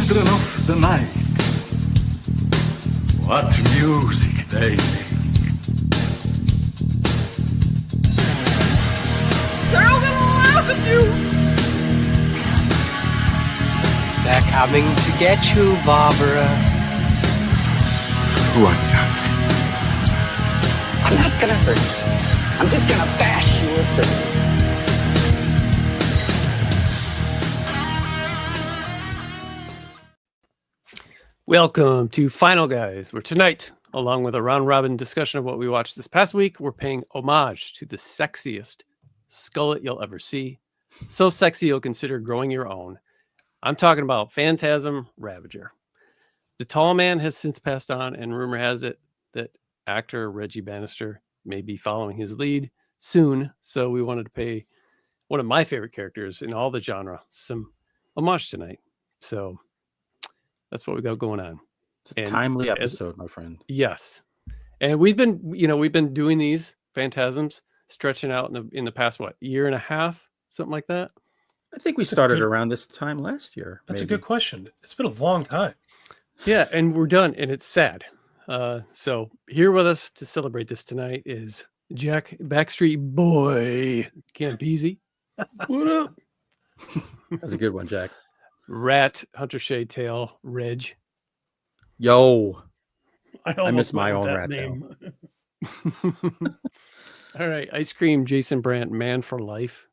children of the night. What music they make. They're all gonna laugh at you! They're coming to get you, Barbara. What's up? I'm not gonna hurt you. I'm just gonna bash you a bit. Welcome to Final Guys, where tonight, along with a round-robin discussion of what we watched this past week, we're paying homage to the sexiest skullet you'll ever see. So sexy you'll consider growing your own. I'm talking about Phantasm Ravager. The tall man has since passed on, and rumor has it that actor Reggie Bannister may be following his lead soon, so we wanted to pay one of my favorite characters in all the genre some homage tonight. So that's what we got going on. It's a timely episode, my friend. Yes. And we've been doing these Phantasms stretching out in the past, year and a half, something like that. I think we started around this time last year. That's a good question. It's been a long time. Yeah, and we're done, and it's sad. So here with us to celebrate this tonight is Jack Backstreet Boy Campese. What up? That's a good one, Jack. Rat Hunter Shade Tail Reg. Yo, I miss my own rat tail. All right, Ice Cream Jason Brandt, Man for Life.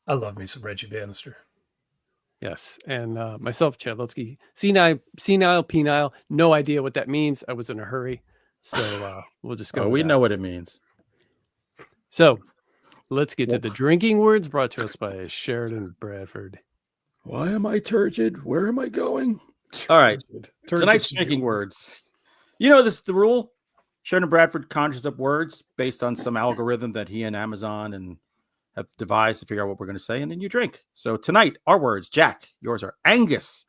I love me some Reggie Bannister. Yes, and myself, Chad Lutsky, senile, penile. No idea what that means. I was in a hurry, so we'll just go. We know what it means. So let's get to the drinking words brought to us by Sheridan Bradford. Why am I turgid? Where am I going? All right, tonight's drinking words. You know the rule. Sheridan Bradford conjures up words based on some algorithm that he and Amazon and have devised to figure out what we're going to say, and then you drink. So tonight, our words, Jack, yours are Angus,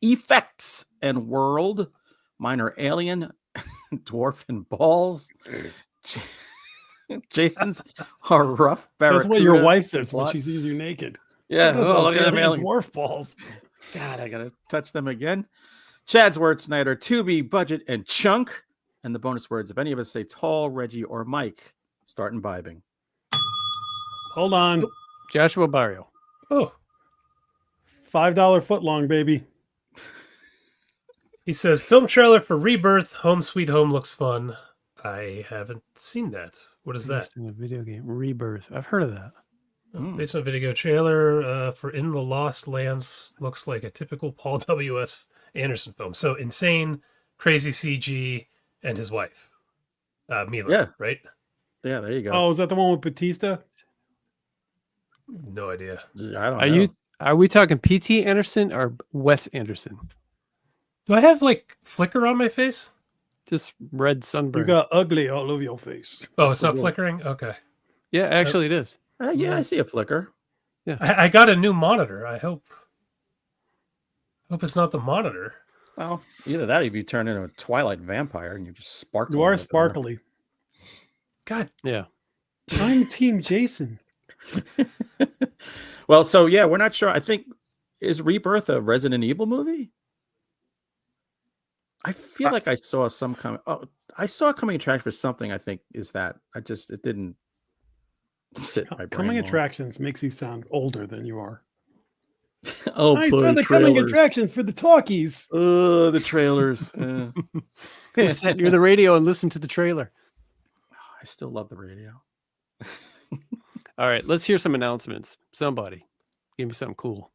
effects, and world. Mine are alien, dwarf, and balls. Jason's are rough barracuda. That's what your wife says when she sees you naked. Yeah, look at them alien dwarf balls. God, I got to touch them again. Chad's words tonight are to be, budget, and chunk. And the bonus words, if any of us say tall, Reggie, or Mike, start imbibing. Hold on. Joshua Barrio. Oh, $5 footlong, baby. he says, film trailer for Rebirth, Home Sweet Home looks fun. I haven't seen that. What is that? In a video game, Rebirth. I've heard of that. Based on a video trailer for In the Lost Lands, looks like a typical Paul W.S. Anderson film. So insane, crazy CG, and his wife, Mila, right? Yeah, there you go. Oh, is that the one with Batista? No idea. I don't know. Are we talking P.T. Anderson or Wes Anderson? Do I have like flicker on my face? Just red sunburn. You got ugly all over your face. Oh, it's not flickering? Okay. Yeah, actually it is. Yeah, I see a flicker. Yeah. I got a new monitor. I hope it's not the monitor. Well, either that or you turn into a Twilight vampire and you just sparkle. You are sparkly. God. Yeah. I'm Team Jason. Well, so yeah, we're not sure. I think, is Rebirth a Resident Evil movie? I feel like I saw some coming. Oh, I saw a coming attraction for something. I think is that. It didn't sit in my brain. Coming attractions makes you sound older than you are. Oh, I saw the coming attractions for the talkies. The trailers. Sit near the radio and listen to the trailer. I still love the radio. All right, let's hear some announcements. Somebody, give me something cool.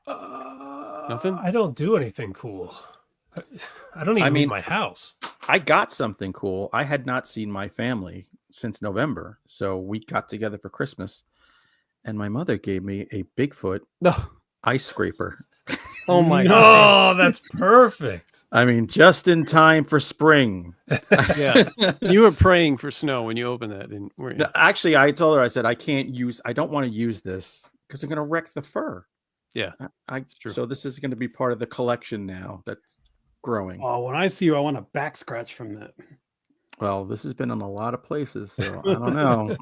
Nothing? I don't do anything cool. I don't even leave my house. I got something cool. I had not seen my family since November, so we got together for Christmas, and my mother gave me a Bigfoot ice scraper. Oh my God! Oh, that's perfect. I mean, just in time for spring. Yeah, you were praying for snow when you opened that, didn't you? No, actually, I told her, I said, I don't want to use this because I'm going to wreck the fur. Yeah, true. So this is going to be part of the collection now that's growing. Oh, when I see you, I want a back scratch from that. Well, this has been in a lot of places, so I don't know.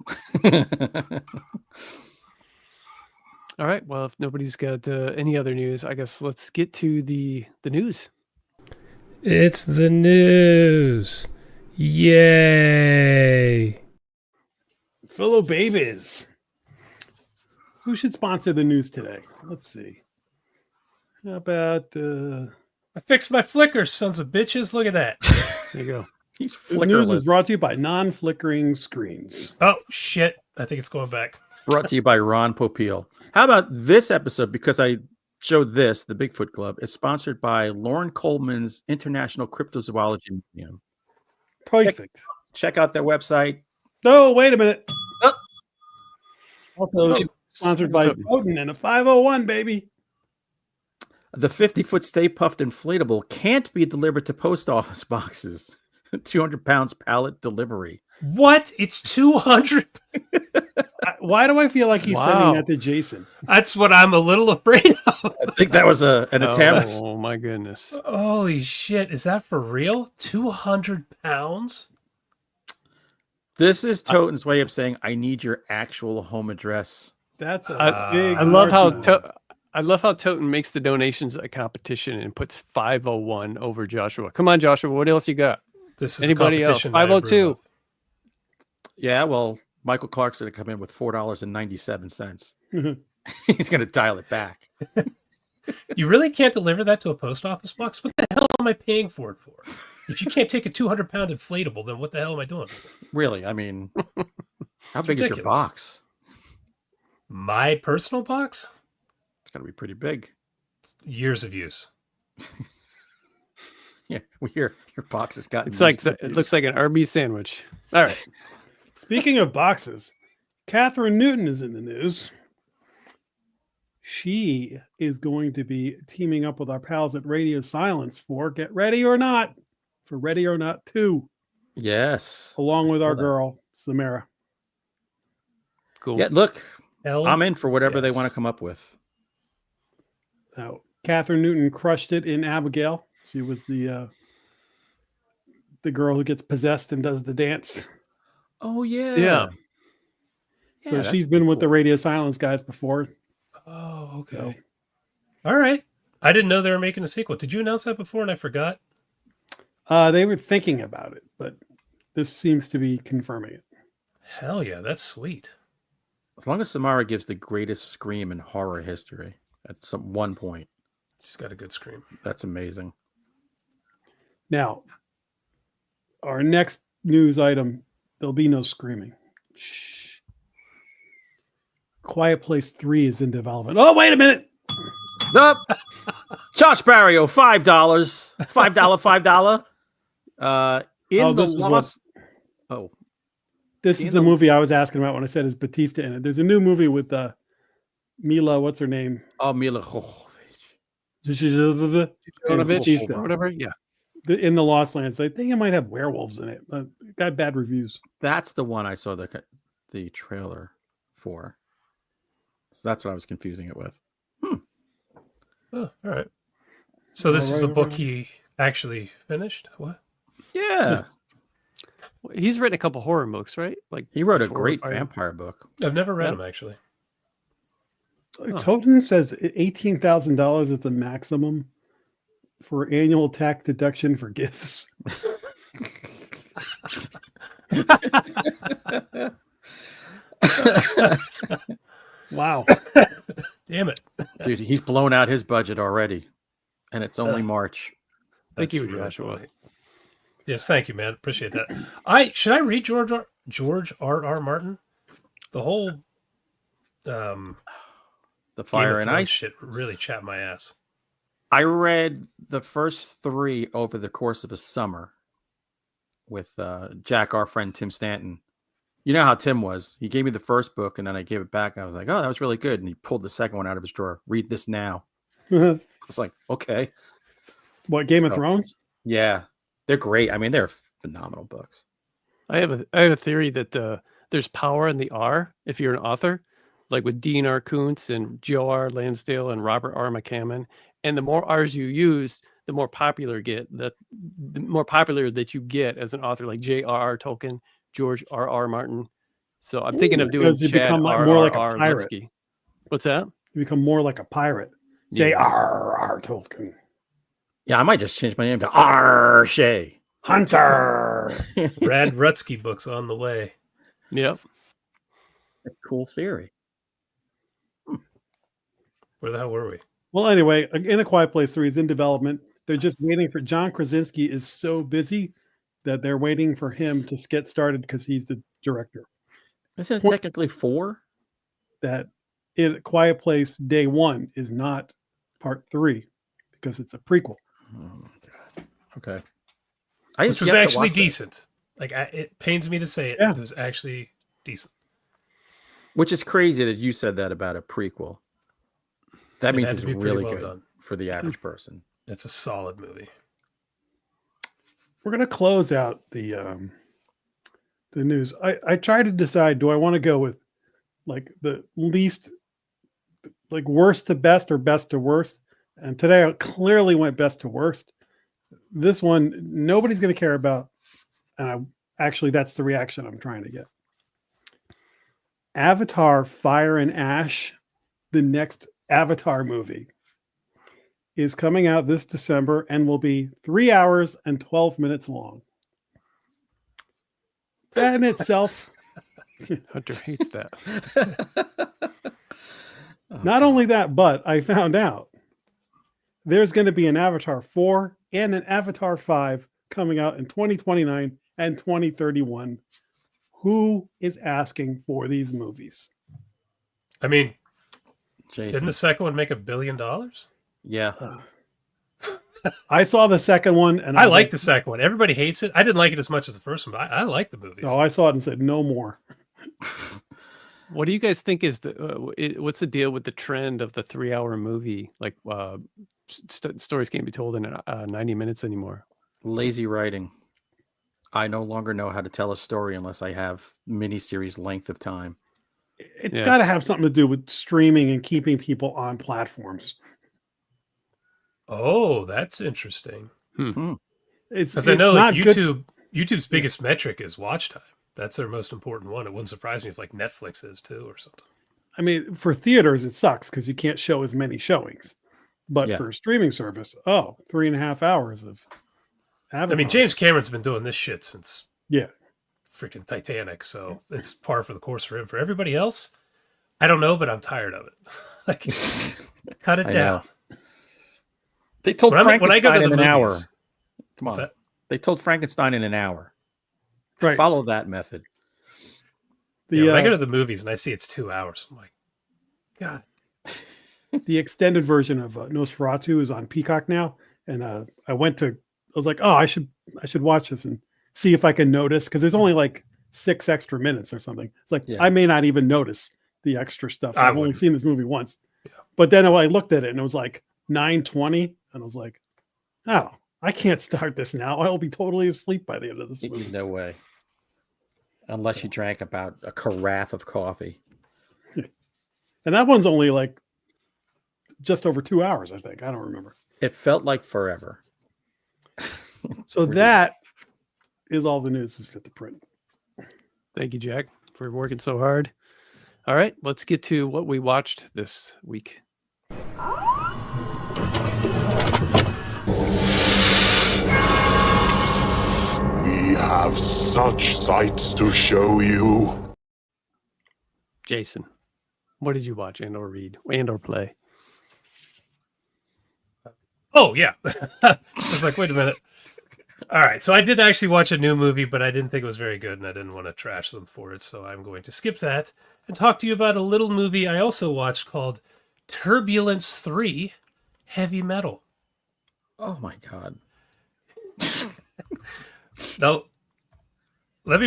All right. Well, if nobody's got any other news, I guess let's get to the news. It's the news. Yay. Fellow babies. Who should sponsor the news today? Let's see. How about I fixed my flickers, sons of bitches. Look at that. There you go. He's the news is flickerless. brought to you by non-flickering screens. Oh, shit. I think it's going back. Brought to you by Ron Popeil. How about this episode? Because I showed this, the Bigfoot Club is sponsored by Lauren Coleman's International Cryptozoology Museum. Perfect. Check out their website. Oh, wait a minute. Oh. Also sponsored by Potent and a 501, baby. The 50-foot Stay Puffed inflatable can't be delivered to post office boxes. 200 pounds pallet delivery. What? It's 200? Why do I feel like he's sending that to Jason? That's what I'm a little afraid of. I think that was an attempt. Oh my goodness. Holy shit. Is that for real? 200 pounds? This is Toten's way of saying, I need your actual home address. That's a I love how Toten makes the donations a competition and puts 501 over Joshua. Come on, Joshua. What else you got? This is Anybody else? 502. Yeah, well, Michael Clark's going to come in with $4.97. He's going to dial it back. You really can't deliver that to a post office box? What the hell am I paying for it for? If you can't take a 200-pound inflatable, then what the hell am I doing? Really? I mean, how big is your ridiculous. box? My personal box? It's got to be pretty big. Years of use. Yeah, we hear your box has gotten. It looks like an RB sandwich. All right. Speaking of boxes, Catherine Newton is in the news. She is going to be teaming up with our pals at Radio Silence for Get Ready or Not, for Ready or Not 2, Yes. along with our girl, Samara. Cool. Yeah, look, Hell I'm in for whatever they yes. want to come up with. Now, Catherine Newton crushed it in Abigail. She was the girl who gets possessed and does the dance. Oh, yeah. Yeah. So she's been with the Radio Silence guys before. Oh, okay. So, All right. I didn't know they were making a sequel. Did you announce that before and I forgot? they were thinking about it, but this seems to be confirming it. Hell yeah, that's sweet. As long as Samara gives the greatest scream in horror history at some one point, She's got a good scream. that's amazing. Now, our next news item, there'll be no screaming. Shh. Quiet Place 3 is in development. Oh, wait a minute. Up. Josh Barrio, $5. $5. This is the movie I was asking about when I said is Batista in it. There's a new movie with Mila, what's her name? Oh, Mila. Batista. Or whatever. Yeah. In the Lost Lands. I think it might have werewolves in it. It got bad reviews. That's the one I saw the trailer for. So that's what I was confusing it with. Oh, all right. So this is a book he actually finished? What? Yeah. He's written a couple horror books, right? Like He wrote a 4 or great 5. vampire book. I've never read Yeah. him, actually. Toten says $18,000 is the maximum for annual tax deduction for gifts. Wow. Damn it. Dude, he's blown out his budget already. And it's only March. Thank That's you, really Joshua. funny. Yes, thank you, man. Appreciate that. Should I read George R.R. Martin? The whole The Game Fire of and Thrones Ice. shit really chapped my ass. I read the first 3 over the course of a summer with Jack, our friend Tim Stanton. You know how Tim was. He gave me the first book and then I gave it back. And I was like, oh, that was really good. And he pulled the second one out of his drawer. Read this now. I was like, okay. What, Game of Thrones? Yeah. They're great. I mean, they're phenomenal books. I have a theory that there's power in the R if you're an author, like with Dean R. Kuntz and Joe R. Lansdale and Robert R. McCammon. And the more R's you use, the more popular the more popular that you get as an author, like J.R.R. Tolkien, George R.R. Martin. So I'm thinking of doing Because you Chad become more like a R.R. pirate. Litsky. What's that? You become more like a pirate. J.R.R. Tolkien. Yeah, I might just change my name to R. Shay. Hunter. Rad Rutsky books on the way. Yep. Cool theory. Where the hell were we? Well, anyway, In a Quiet Place 3 is in development. They're just waiting for John Krasinski is so busy that they're waiting for him to get started because he's the director. Isn't it technically 4? That In a Quiet Place Day 1 is not part 3 because it's a prequel. Oh my god. Okay. Which was actually decent. Like, it pains me to say it. Yeah. It was actually decent. Which is crazy that you said that about a prequel. That means it's really well good done for the average person. It's a solid movie. We're going to close out the news. I try to decide, do I want to go with like the least, like worst to best or best to worst? And today I clearly went best to worst. This one, nobody's going to care about. And actually, that's the reaction I'm trying to get. Avatar Fire and Ash, the next Avatar movie, is coming out this December and will be 3 hours and 12 minutes long. That in itself, Hunter hates that. not only that, but I found out there's going to be an Avatar 4 and an Avatar 5 coming out in 2029 and 2031. Who is asking for these movies? I mean, Jason. didn't the second one make $1 billion? Yeah. I saw the second one, and I like the second one. Everybody hates it. I didn't like it as much as the first one, but I like the movies. Oh, I saw it and said no more. What do you guys think is what's the deal with the trend of the 3-hour movie? Like stories can't be told in 90 minutes anymore. Lazy writing. I no longer know how to tell a story unless I have miniseries length of time. It's got to have something to do with streaming and keeping people on platforms. Oh, that's interesting. Because I know like YouTube's biggest metric is watch time. That's their most important one. It wouldn't surprise me if like Netflix is too or something. I mean, for theaters, it sucks because you can't show as many showings. But for a streaming service, 3.5 hours of Avatar. I mean, James Cameron's been doing this shit since freaking Titanic, so it's par for the course for him. For everybody else, I don't know, but I'm tired of it. Like, cut it down. They told Frankenstein in an hour. Movies, Come on. They told Frankenstein in an hour. Right. Follow that method. When I go to the movies and I see it's 2 hours, I'm like, God. The extended version of Nosferatu is on Peacock now, and I was like, oh, I should watch this and see if I can notice, because there's only like 6 extra minutes or something. It's like I may not even notice the extra stuff. I've only seen this movie once, but then I looked at it and it was like 9:20, and I was like, oh, I can't start this now. I will be totally asleep by the end of this movie. No way. Unless you drank about a carafe of coffee. And that one's only like just over 2 hours, I think. I don't remember. It felt like forever. So that is all the news is fit to print. Thank you, Jack, for working so hard. All right, let's get to what we watched this week. We have such sights to show you. Jason, what did you watch and or read and or play? Oh, yeah. I was like, wait a minute. All right, so I did actually watch a new movie, but I didn't think it was very good, and I didn't want to trash them for it, so I'm going to skip that and talk to you about a little movie I also watched called Turbulence 3 Heavy Metal. Oh, my God. Now, I won't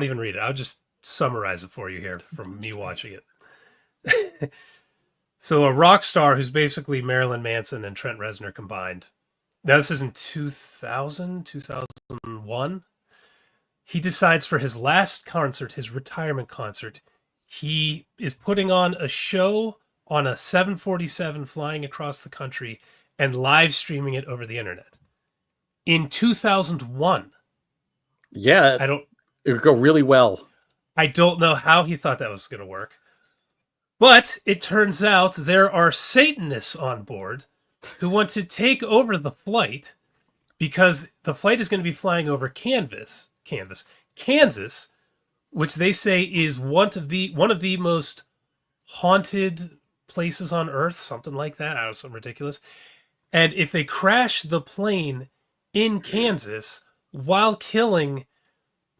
even read it. I'll just summarize it for you here from me watching it. So a rock star who's basically Marilyn Manson and Trent Reznor combined. Now this is in 2001. He decides for his last concert, his retirement concert, he is putting on a show on a 747 flying across the country and live streaming it over the internet. In 2001. Yeah. It would go really well. I don't know how he thought that was going to work. But it turns out there are Satanists on board who want to take over the flight because the flight is going to be flying over Kansas, which they say is one of the most haunted places on Earth, something like that. I don't know, something ridiculous. And if they crash the plane in Kansas while killing,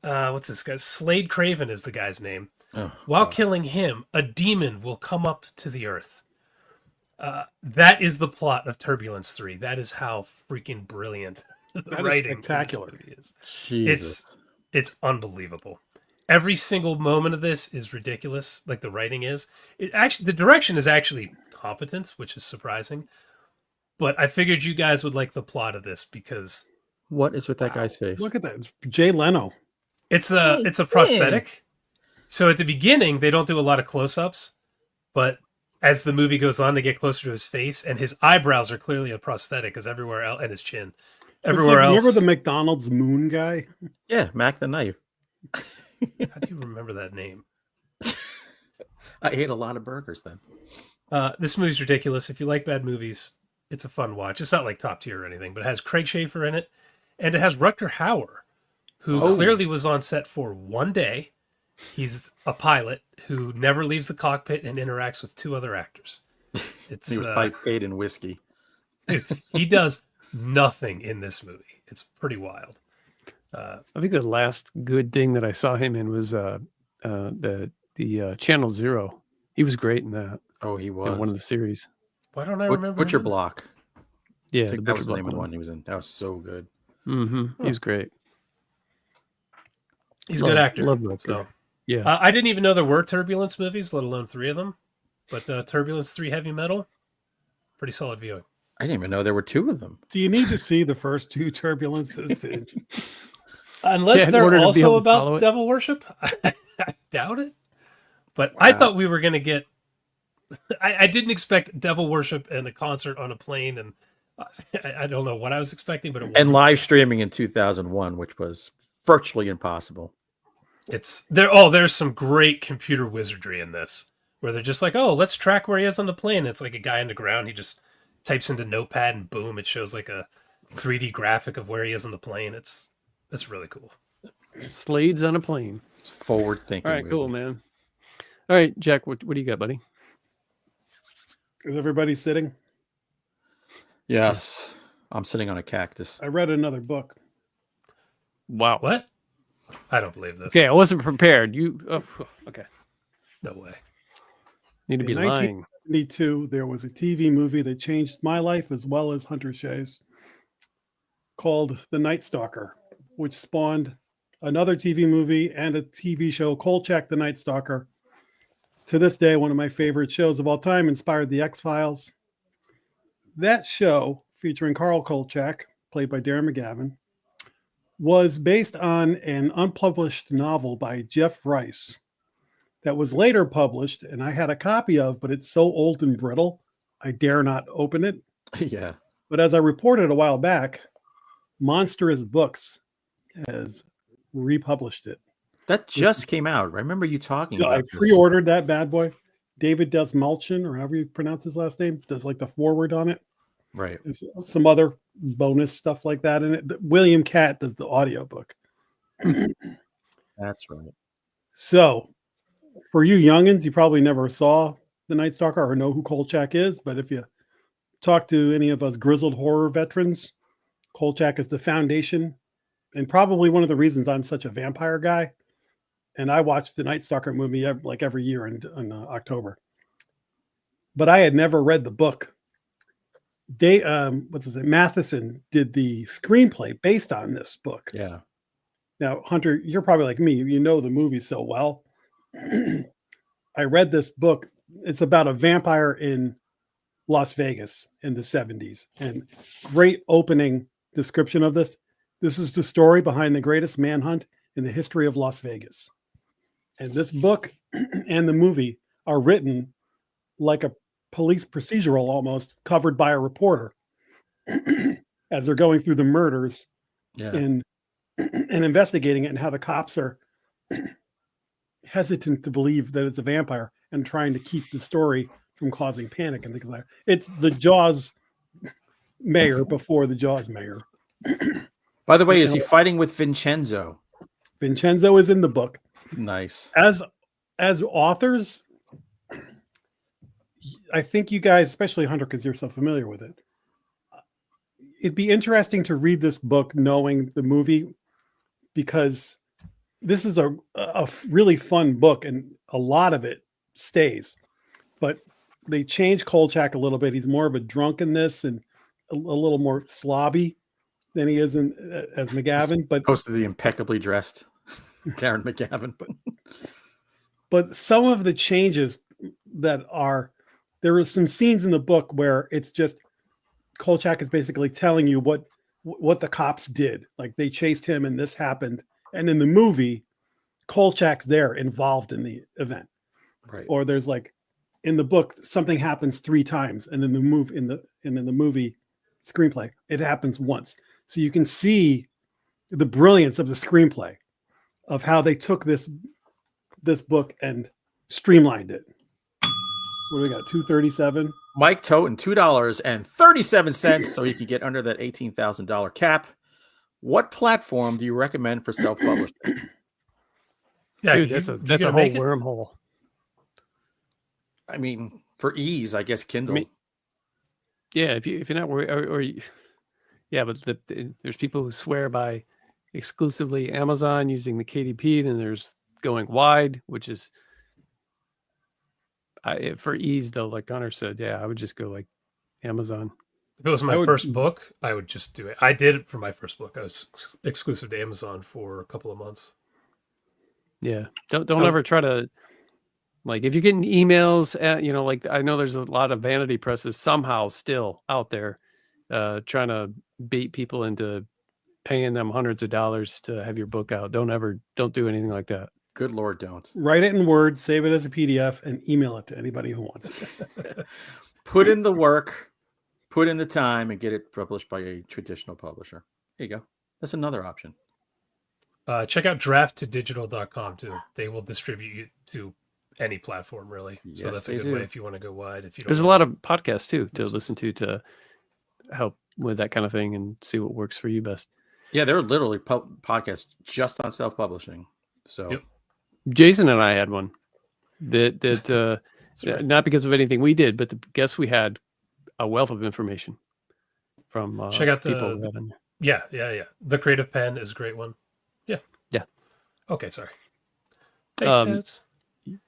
what's this guy? Slade Craven is the guy's name. While killing him, a demon will come up to the Earth. That is the plot of Turbulence 3. That is how freaking brilliant the writing spectacular. is. Jesus. It's unbelievable. Every single moment of this is ridiculous, like the writing is. The direction is actually competent, which is surprising. But I figured you guys would like the plot of this because What is with that guy's face? Look at that. It's Jay Leno. it's a prosthetic. So at the beginning, they don't do a lot of close-ups, but as the movie goes on, they get closer to his face, and his eyebrows are clearly a prosthetic, because everywhere else, and his chin, everywhere else. Remember the McDonald's moon guy? Yeah, Mac the Knife. How do you remember that name? I ate a lot of burgers then. This movie's ridiculous. If you like bad movies, it's a fun watch. It's not like top tier or anything, but it has Craig Schaefer in it, and it has Rutger Hauer, who clearly was on set for one day. He's a pilot who never leaves the cockpit and interacts with two other actors. It's He was paid in whiskey. dude, he does nothing in this movie. It's pretty wild. I think the last good thing that I saw him in was the Channel Zero. He was great in that. Oh, he was. In one of the series. Why don't I remember? Butcher him? Block. Yeah, I think the that was the Butcher name of the Block one he was in. That was so good. Mm-hmm. He was great. He's a good actor. Love that. So. Yeah. I didn't even know there were Turbulence movies, let alone 3 of them. But Turbulence 3 Heavy Metal, pretty solid viewing. I didn't even know there were 2 of them. Do you need to see the first 2 Turbulences to Unless in they're order to be also able to follow about it. devil worship. I doubt it. But I thought we were going to get... I didn't expect devil worship and a concert on a plane, and I don't know what I was expecting, but it wasn't. And live streaming in 2001, which was virtually impossible. There's some great computer wizardry in this, where they're just like, oh, let's track where he is on the plane. It's like a guy on the ground. He just types into Notepad, and boom, it shows like a 3D graphic of where he is on the plane. It's really cool. Slade's on a plane. It's forward thinking. All right, cool, man. All right, Jack, what do you got, buddy? Is everybody sitting? Yes. I'm sitting on a cactus. I read another book. Wow. What? I don't believe this. Okay, I wasn't prepared. Okay. No way. Need to be In lying. 1972, there was a TV movie that changed my life as well as Hunter Shay's, called The Night Stalker, which spawned another TV movie and a TV show, Kolchak the Night Stalker. To this day, one of my favorite shows of all time, inspired The X-Files. That show, featuring Carl Kolchak, played by Darren McGavin, was based on an unpublished novel by Jeff Rice that was later published, and I had a copy of, but it's so old and brittle, I dare not open it. Yeah. But as I reported a while back, Monstrous Books has republished it. That just came out. I remember you talking about I this. pre-ordered that bad boy. David Desmalchin, or however you pronounce his last name, does like the foreword on it. Right. There's some other bonus stuff like that in it. William Catt does the audiobook. That's right. So, for you youngins, you probably never saw The Night Stalker or know who Kolchak is, but if you talk to any of us grizzled horror veterans, Kolchak is the foundation and probably one of the reasons I'm such a vampire guy. And I watched the Night Stalker movie every year in October. But I had never read the book. Matheson did the screenplay based on this book. Yeah. Now, Hunter, you're probably like me. You know the movie so well. I read this book. It's about a vampire in Las Vegas in the 70s. And great opening description of this. This is the story behind the greatest manhunt in the history of Las Vegas. And this book and the movie are written like a police procedural almost, covered by a reporter as they're going through the murders and investigating it, and how the cops are hesitant to believe that it's a vampire and trying to keep the story from causing panic and things like that. It's the Jaws mayor before the Jaws mayor. By the way, is he fighting with Vincenzo? Vincenzo is in the book. Nice. As authors, I think you guys, especially Hunter, because you're so familiar with it, it'd be interesting to read this book knowing the movie, because this is a really fun book and a lot of it stays. But they changed Kolchak a little bit. He's more of a drunk in this and a little more slobby than he is as McGavin. But Most of the impeccably dressed Darren McGavin. But some of the changes that are, there are some scenes in the book where it's just Kolchak is basically telling you what the cops did. Like they chased him and this happened. And in the movie, Kolchak's there involved in the event. Right. Or there's like in the book, something happens 3 times, and in the movie screenplay, it happens once. So you can see the brilliance of the screenplay of how they took this book and streamlined it. What do we got? 237. Mike Toten, $2.37, so you can get under that $18,000 cap. What platform do you recommend for self-publishing? Yeah, Dude, that's a whole wormhole. I mean, for ease, I guess Kindle. Yeah, if you're not worried, yeah, but there's people who swear by exclusively Amazon using the KDP. Then there's going wide, which is for ease though. Like Connor said, yeah, I would just go like Amazon. If it was my first book, I would just do it. I did it for my first book. I was exclusive to Amazon for a couple of months. Yeah, don't ever try to, like, if you're getting emails like I know there's a lot of vanity presses somehow still out there trying to bait people into paying them hundreds of dollars to have your book out. Don't do anything like that. Good Lord, don't. Write it in Word, save it as a PDF, and email it to anybody who wants it. Put in the work, put in the time, and get it published by a traditional publisher. There you go. That's another option. Check out drafttodigital.com too. They will distribute you to any platform, really. Yes, so that's a good way if you want to go wide. If you don't There's a lot of podcasts too to listen to help with that kind of thing and see what works for you best. Yeah, there are literally podcasts just on self-publishing. So Yep. Jason and I had one that right. not because of anything we did, but the guests we had a wealth of information from check out people. Yeah. The Creative Pen is a great one. Yeah. Okay, sorry. Thanks, Ted.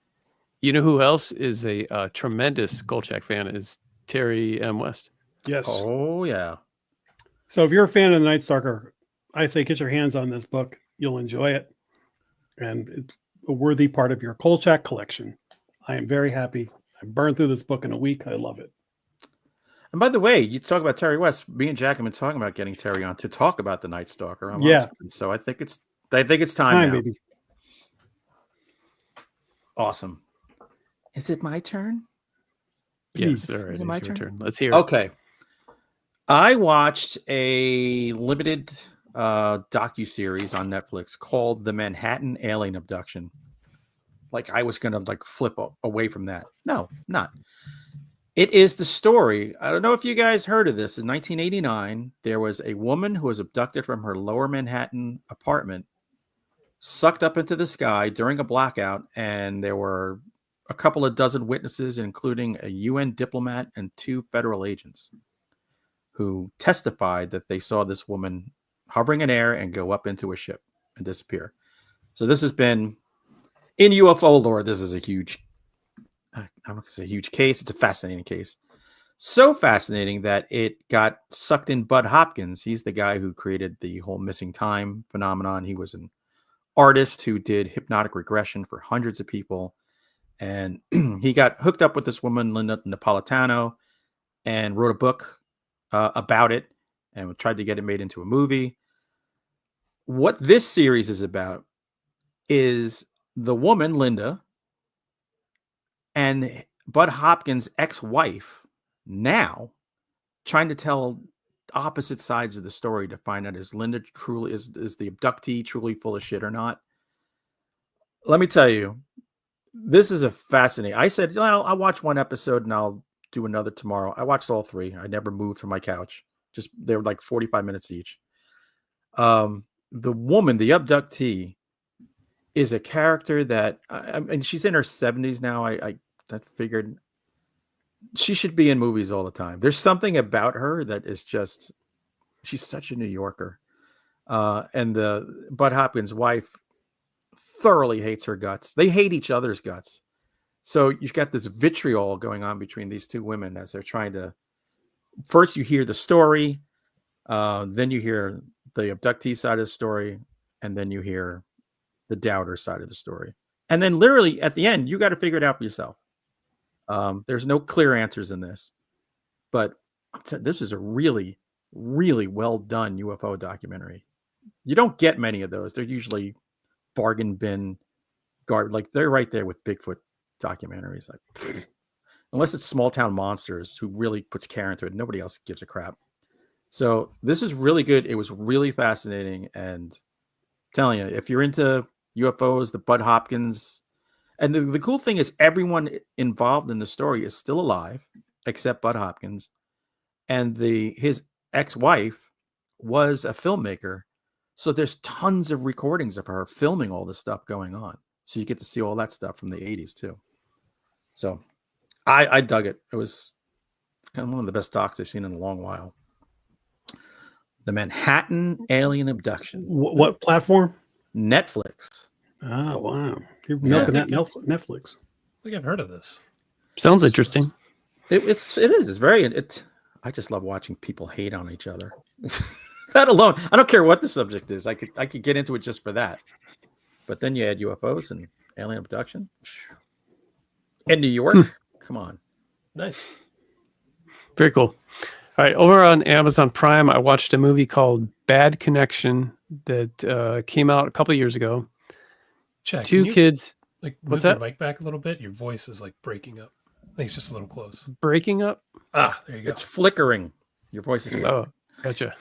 You know who else is a tremendous Kolchak fan is Terry M. West. Yes. Oh, yeah. So if you're a fan of the Night Stalker, I say get your hands on this book. You'll enjoy it. And it's a worthy part of your Kolchak collection. I am very happy. I burned through this book in a week. I love it. And by the way, you talk about Terry West. Me and Jack have been talking about getting Terry on to talk about the Night Stalker. So I think it's time now. Baby. Awesome. Is it my turn? Yes, Please. sir. Is it my your turn? Let's hear it. Okay. I watched a limited docuseries on Netflix called The Manhattan Alien Abduction. Like I was going to flip away from that. No, not. It is the story. I don't know if you guys heard of this. In 1989, there was a woman who was abducted from her lower Manhattan apartment, sucked up into the sky during a blackout, and there were a couple of dozen witnesses, including a UN diplomat and 2 federal agents, who testified that they saw this woman hovering in air and go up into a ship and disappear. So this has been, in UFO lore, this is a huge, I'm not going to say huge case. It's a fascinating case. So fascinating that it got sucked in Bud Hopkins. He's the guy who created the whole missing time phenomenon. He was an artist who did hypnotic regression for hundreds of people. And he got hooked up with this woman, Linda Napolitano, and wrote a book about it and tried to get it made into a movie. What this series is about is the woman, Linda, and Bud Hopkins' ex-wife now trying to tell opposite sides of the story to find out is Linda truly, is the abductee truly full of shit or not? Let me tell you, This is a fascinating. I said, well, I'll watch one episode and I'll do another tomorrow. I watched all three. I never moved from my couch. Just they were like 45 minutes each. The woman, the abductee, is a character that, and she's in her 70s now. I figured she should be in movies all the time. There's something about her that is just, she's such a New Yorker. And the Bud Hopkins' wife thoroughly hates her guts. They hate each other's guts. So you've got this vitriol going on between these two women as they're trying to. First, you hear the story, then you hear the abductee side of the story, and then you hear the doubter side of the story. And then literally at the end, you got to figure it out for yourself. There's no clear answers in this, but this is a really, really well done UFO documentary. You don't get many of those. They're usually bargain bin guard. Like they're right there with Bigfoot documentaries. Like, unless it's Small Town Monsters, who really puts care into it. Nobody else gives a crap. So this is really good. It was really fascinating. And I'm telling you, if you're into UFOs, the Bud Hopkins, and the cool thing is everyone involved in the story is still alive, except Bud Hopkins. And his ex-wife was a filmmaker. So there's tons of recordings of her filming all this stuff going on. So you get to see all that stuff from the 80s too. So I dug it. It was kind of one of the best docs I've seen in a long while. The Manhattan Alien Abduction. What platform? Netflix. Oh, wow. You're milking that Netflix. I think I've heard of this. Sounds interesting. It is. It's very. I just love watching people hate on each other. That alone, I don't care what the subject is. I could get into it just for that. But then you add UFOs and alien abduction. In New York, come on. Nice. Very cool. All right, over on Amazon Prime, I watched a movie called Bad Connection that came out a couple of years ago. Check. Two kids. Like, What's move that? your mic back a little bit. Your voice is like breaking up. I think it's just a little close. Breaking up. There you go. It's flickering. Your voice is flickering. Oh, gotcha.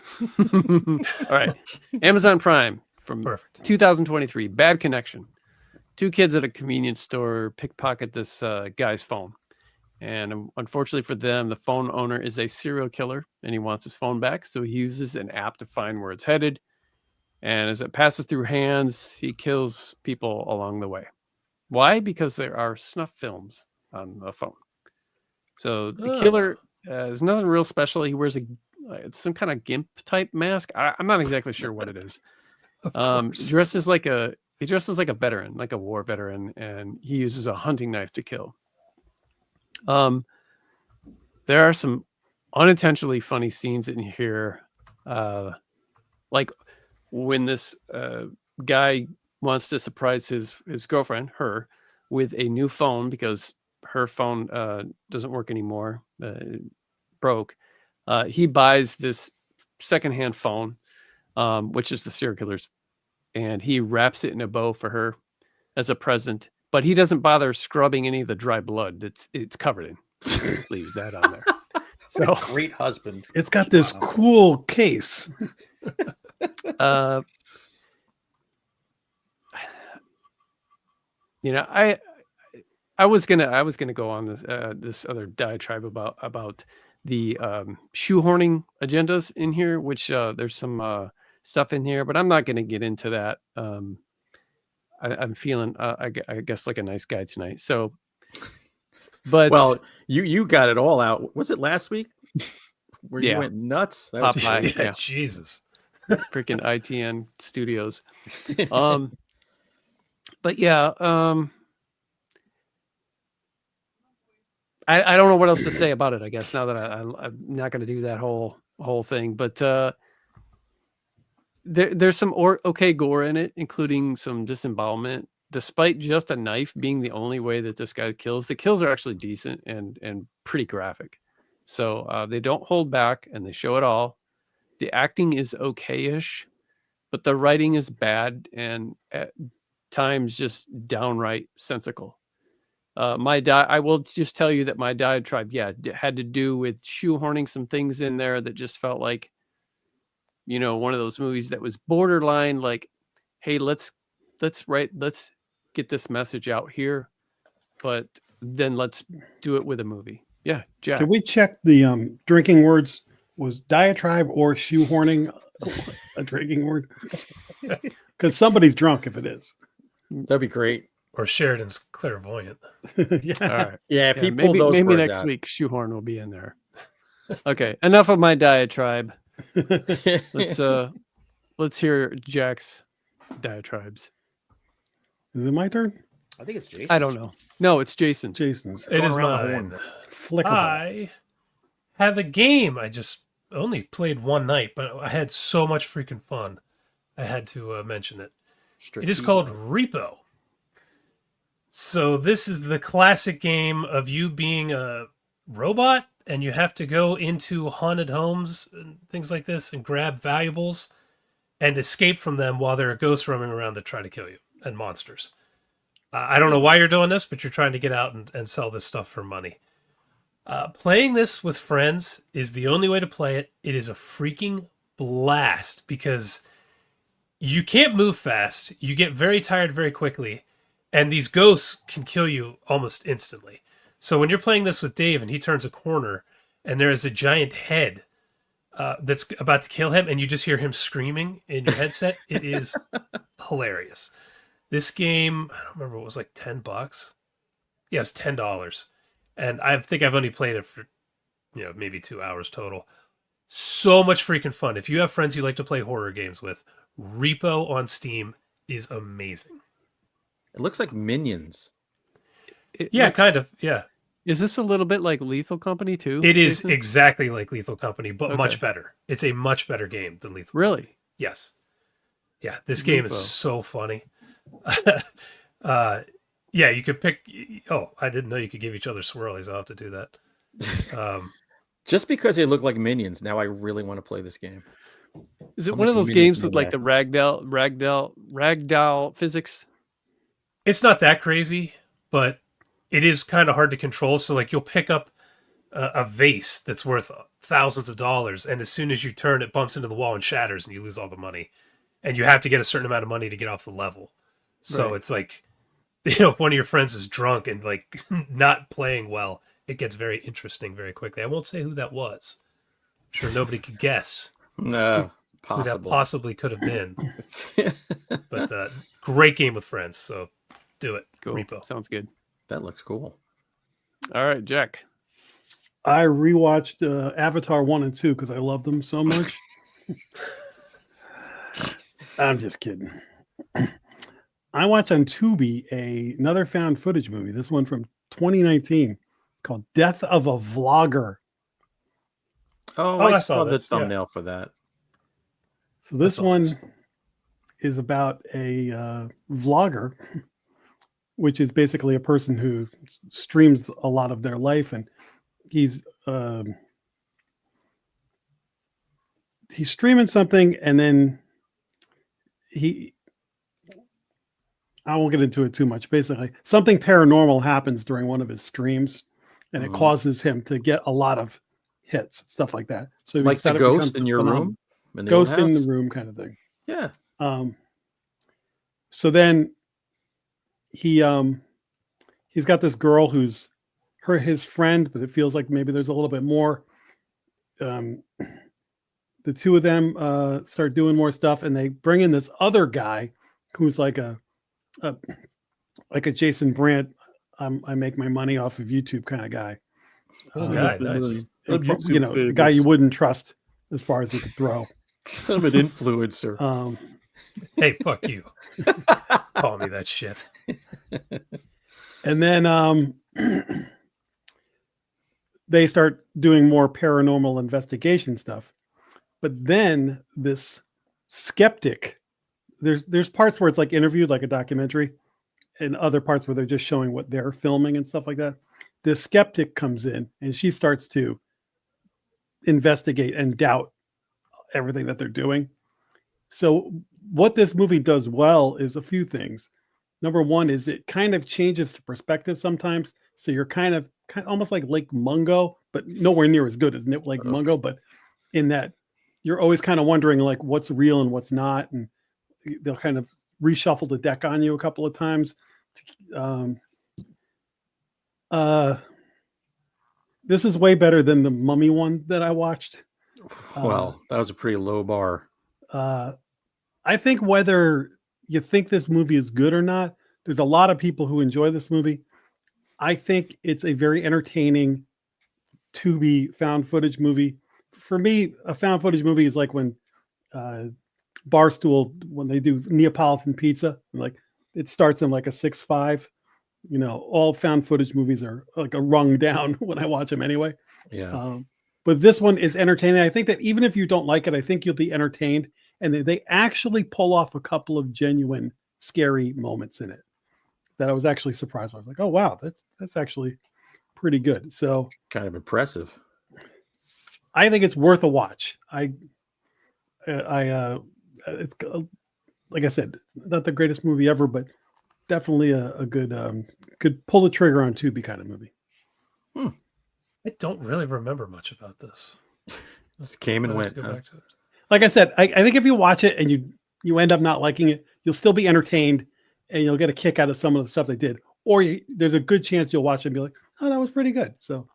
All right, Amazon Prime from Perfect. 2023. Bad Connection. Two kids at a convenience store pickpocket this guy's phone. And unfortunately for them, the phone owner is a serial killer and he wants his phone back. So he uses an app to find where it's headed. And as it passes through hands, he kills people along the way. Why? Because there are snuff films on the phone. So the killer is nothing real special. He wears some kind of gimp type mask. I'm not exactly sure what it is. He dresses like a veteran, like a war veteran, and he uses a hunting knife to kill. There are some unintentionally funny scenes in here, like when this guy wants to surprise his girlfriend, her, with a new phone because her phone doesn't work anymore, broke. He buys this secondhand phone, which is the serial killer's, and he wraps it in a bow for her as a present. But he doesn't bother scrubbing any of the dry blood it's covered in. He just leaves that on there. So Great husband. It's got this cool case. You know, I was gonna go on this other diatribe about the shoehorning agendas in here, which there's some stuff in here, but I'm not gonna get into that. I'm feeling I guess like a nice guy tonight. So, but well, you got it all out. Was it last week where Yeah. you went nuts? That was Popeye, Yeah, yeah. Jesus. Freaking ITN Studios. But yeah, I don't know what else to say about it. I guess now that I'm not going to do that whole thing, but there's some okay gore in it, including some disembowelment. Despite just a knife being the only way that this guy kills, the kills are actually decent and pretty graphic. So they don't hold back and they show it all. The acting is okay-ish, but the writing is bad and at times just downright sensical. I will just tell you that my diatribe, had to do with shoehorning some things in there that just felt like, you know, one of those movies that was borderline like, hey, let's get this message out here, but then let's do it with a movie. Yeah, Jack. Can we check the drinking words? Was diatribe or shoehorning a drinking word? Because somebody's drunk if it is. That'd be great. Or Sheridan's clairvoyant. Yeah. All right. Yeah, if Yeah, he pulled those maybe words next out. week shoehorn will be in there. Okay, enough of my diatribe. Let's hear Jack's diatribes. Is it my turn? I think it's Jason. I don't know. No, it's Jason's. Jason's. It is around the mine. horn. Flicker. I have a game I just only played one night, but I had so much freaking fun. I had to mention it. It is called R.E.P.O. So this is the classic game of you being a robot and you have to go into haunted homes and things like this and grab valuables and escape from them while there are ghosts roaming around that try to kill you and monsters. I don't know why you're doing this, but you're trying to get out and sell this stuff for money. Playing this with friends is the only way to play it. It is a freaking blast because you can't move fast. You get very tired very quickly. And these ghosts can kill you almost instantly. So when you're playing this with Dave and he turns a corner and there is a giant head that's about to kill him and you just hear him screaming in your headset, it is hilarious. This game, I don't remember, it was like $10. Yeah, it's $10. And I think I've only played it for, maybe 2 hours total. So much freaking fun. If you have friends you like to play horror games with, R.E.P.O. on Steam is amazing. It looks like Minions. Kind of. Yeah. Is this a little bit like Lethal Company too? It is Jason? exactly like Lethal Company, but Okay. much better. It's a much better game than Lethal Really? Company. Yes. Yeah, this game is R.E.P.O. so funny. You could pick... Oh, I didn't know you could give each other swirlies. I'll have to do that. Just because they look like Minions, now I really want to play this game. Is it How one of many those minions games am I with like the ragdoll physics? It's not that crazy, but it is kind of hard to control. So, like, you'll pick up a vase that's worth thousands of dollars, and as soon as you turn, it bumps into the wall and shatters, and you lose all the money. And you have to get a certain amount of money to get off the level. So It's like, if one of your friends is drunk and like not playing well, it gets very interesting very quickly. I won't say who that was. I'm sure nobody could guess No, who that possible. possibly could have been. But great game with friends. So do it. Cool. R.E.P.O. Sounds good. That looks cool. All right, Jack. I rewatched Avatar 1 and 2 because I love them so much. I'm just kidding. I watched on Tubi another found footage movie, this one from 2019, called Death of a Vlogger. Oh, I I saw saw the this, yeah. thumbnail for that. So this saw one this. is about a vlogger, which is basically a person who streams a lot of their life, and he's streaming something, and then I won't get into it too much. Basically, something paranormal happens during one of his streams, and it causes him to get a lot of hits, stuff like that. So Like the instead it ghost becomes in your phenomenon. room? In the old Ghost in the house? room kind of thing. Yeah. So then he's got this girl who's his friend, but it feels like maybe there's a little bit more. The two of them start doing more stuff, and they bring in this other guy who's like a Jason Brandt. I make my money off of YouTube kind of guy. Nice. The guy you wouldn't trust as far as he could throw. I'm an influencer. Hey, fuck you. Call me that shit. And then they start doing more paranormal investigation stuff. But then this skeptic, there's parts where it's like interviewed, like a documentary, and other parts where they're just showing what they're filming and stuff like that. The skeptic comes in and she starts to investigate and doubt everything that they're doing. So what this movie does well is a few things. Number one is it kind of changes the perspective sometimes. So you're kind of almost like Lake Mungo, but nowhere near as good as Lake Mungo. But in that you're always kind of wondering like what's real and what's not. And they'll kind of reshuffle the deck on you a couple of times. This is way better than the Mummy one that I watched. Well, that was a pretty low bar. I think whether you think this movie is good or not, there's a lot of people who enjoy this movie. I think it's a very entertaining to be found footage movie. For me, a found footage movie is like when Barstool, when they do Neapolitan pizza, like it starts in like a 6.5. All found footage movies are like a rung down when I watch them anyway. Yeah. But this one is entertaining. I think that even if you don't like it, I think you'll be entertained. And they actually pull off a couple of genuine scary moments in it that I was actually surprised. I was like, oh, wow, that's actually pretty good. So kind of impressive. I think it's worth a watch. It's like I said, not the greatest movie ever, but definitely a good could pull the trigger on Tubi kind of movie. I don't really remember much about this. This came and went. Go back to it. Like I said, I think if you watch it and you end up not liking it, you'll still be entertained and you'll get a kick out of some of the stuff they did. Or there's a good chance you'll watch it and be like, oh, that was pretty good. So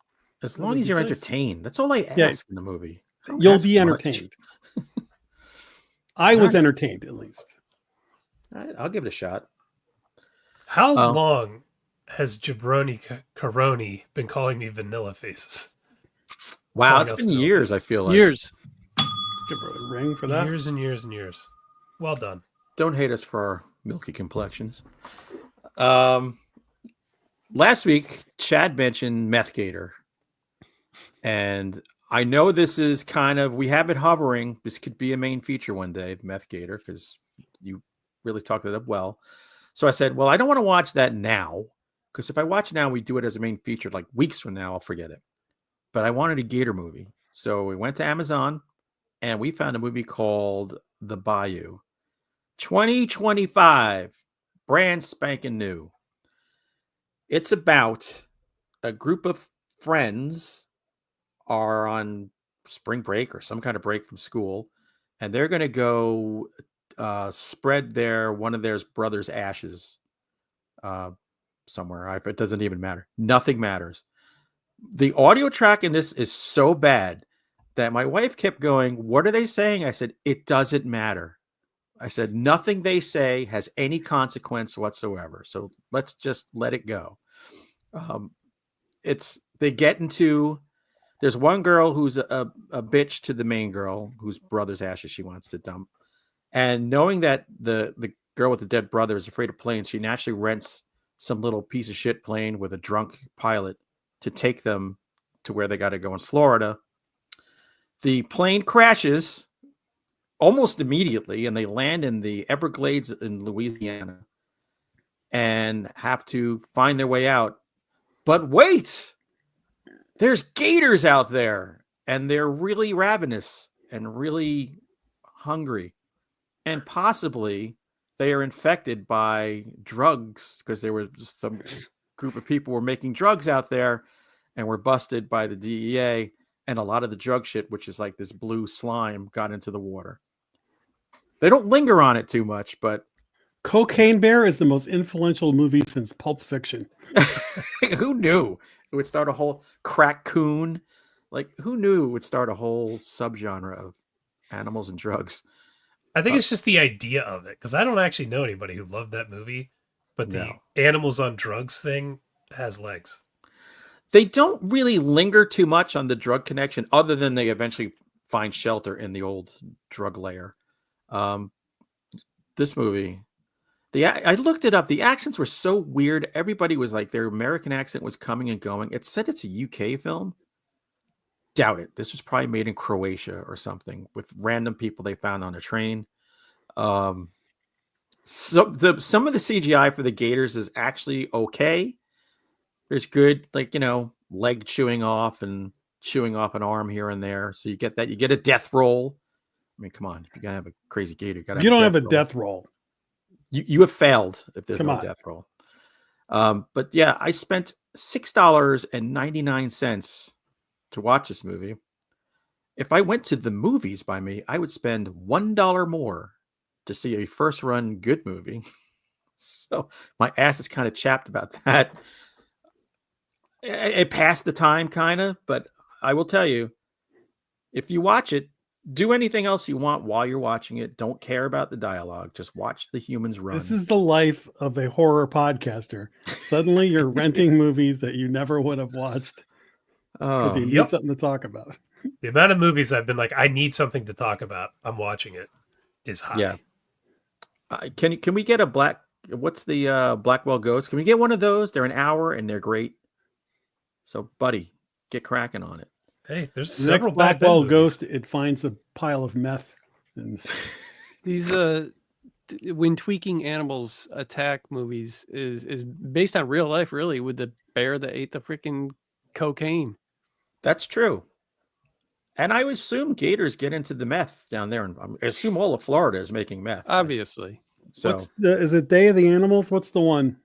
as long as you're entertained, that's all I ask in the movie. You'll be entertained. I was entertained, at least. All right, I'll give it a shot. How long has Jabroni Caroni been calling me Vanilla Faces? Wow, it's been years, I feel like. Years. Give her a ring for that. Years and years and years. Well done. Don't hate us for our milky complexions. Last week, Chad mentioned Meth Gator. And I know this is kind of, we have it hovering. This could be a main feature one day, Meth Gator, because you really talked it up well. So I said, well, I don't want to watch that now, because if I watch it now, we do it as a main feature, like weeks from now, I'll forget it. But I wanted a Gator movie. So we went to Amazon and we found a movie called The Bayou. 2025, brand spanking new. It's about a group of friends are on spring break or some kind of break from school, and they're going to go spread one of their brother's ashes somewhere. It doesn't even matter. Nothing matters. The audio track in this is so bad that my wife kept going, what are they saying? I said, it doesn't matter. I said, nothing they say has any consequence whatsoever. So let's just let it go. They get into, there's one girl who's a bitch to the main girl whose brother's ashes she wants to dump. And knowing that the girl with the dead brother is afraid of planes, she naturally rents some little piece of shit plane with a drunk pilot to take them to where they got to go in Florida. The plane crashes almost immediately, and they land in the Everglades in Louisiana and have to find their way out. But wait, there's gators out there, and they're really ravenous and really hungry. And possibly they are infected by drugs because there was some group of people were making drugs out there and were busted by the DEA. And a lot of the drug shit, which is like this blue slime, got into the water. They don't linger on it too much, but Cocaine Bear is the most influential movie since Pulp Fiction. Who knew it would start a whole crack-coon? Like, who knew it would start a whole subgenre of animals and drugs? I think it's just the idea of it, because I don't actually know anybody who loved that movie, but the animals on drugs thing has legs. They don't really linger too much on the drug connection, other than they eventually find shelter in the old drug lair. This movie, I looked it up. The accents were so weird. Everybody was like, their American accent was coming and going. It said it's a UK film. Doubt it. This was probably made in Croatia or something with random people they found on a train. So some of the CGI for the gators is actually okay. There's good, leg chewing off and chewing off an arm here and there. So you get that. You get a death roll. I mean, come on. If you're going to have a crazy gator, you don't have a death roll. You have failed if there's no death roll. But yeah, I spent $6.99 to watch this movie. If I went to the movies by me, I would spend $1 more to see a first run good movie. So my ass is kind of chapped about that. It passed the time, kind of. But I will tell you, if you watch it, do anything else you want while you're watching it. Don't care about the dialogue. Just watch the humans run. This is the life of a horror podcaster. Suddenly you're renting movies that you never would have watched because you need something to talk about. The amount of movies I've been like, I need something to talk about. I'm watching it is high. Yeah. Can we get a what's the Blackwell Ghost? Can we get one of those? They're an hour and they're great. So, buddy, get cracking on it. Hey, there's several Blackwell Ghost. It finds a pile of meth. And These when tweaking animals attack movies is based on real life, really, with the bear that ate the freaking cocaine. That's true. And I would assume gators get into the meth down there, and I assume all of Florida is making meth. Obviously. So is it Day of the Animals? What's the one?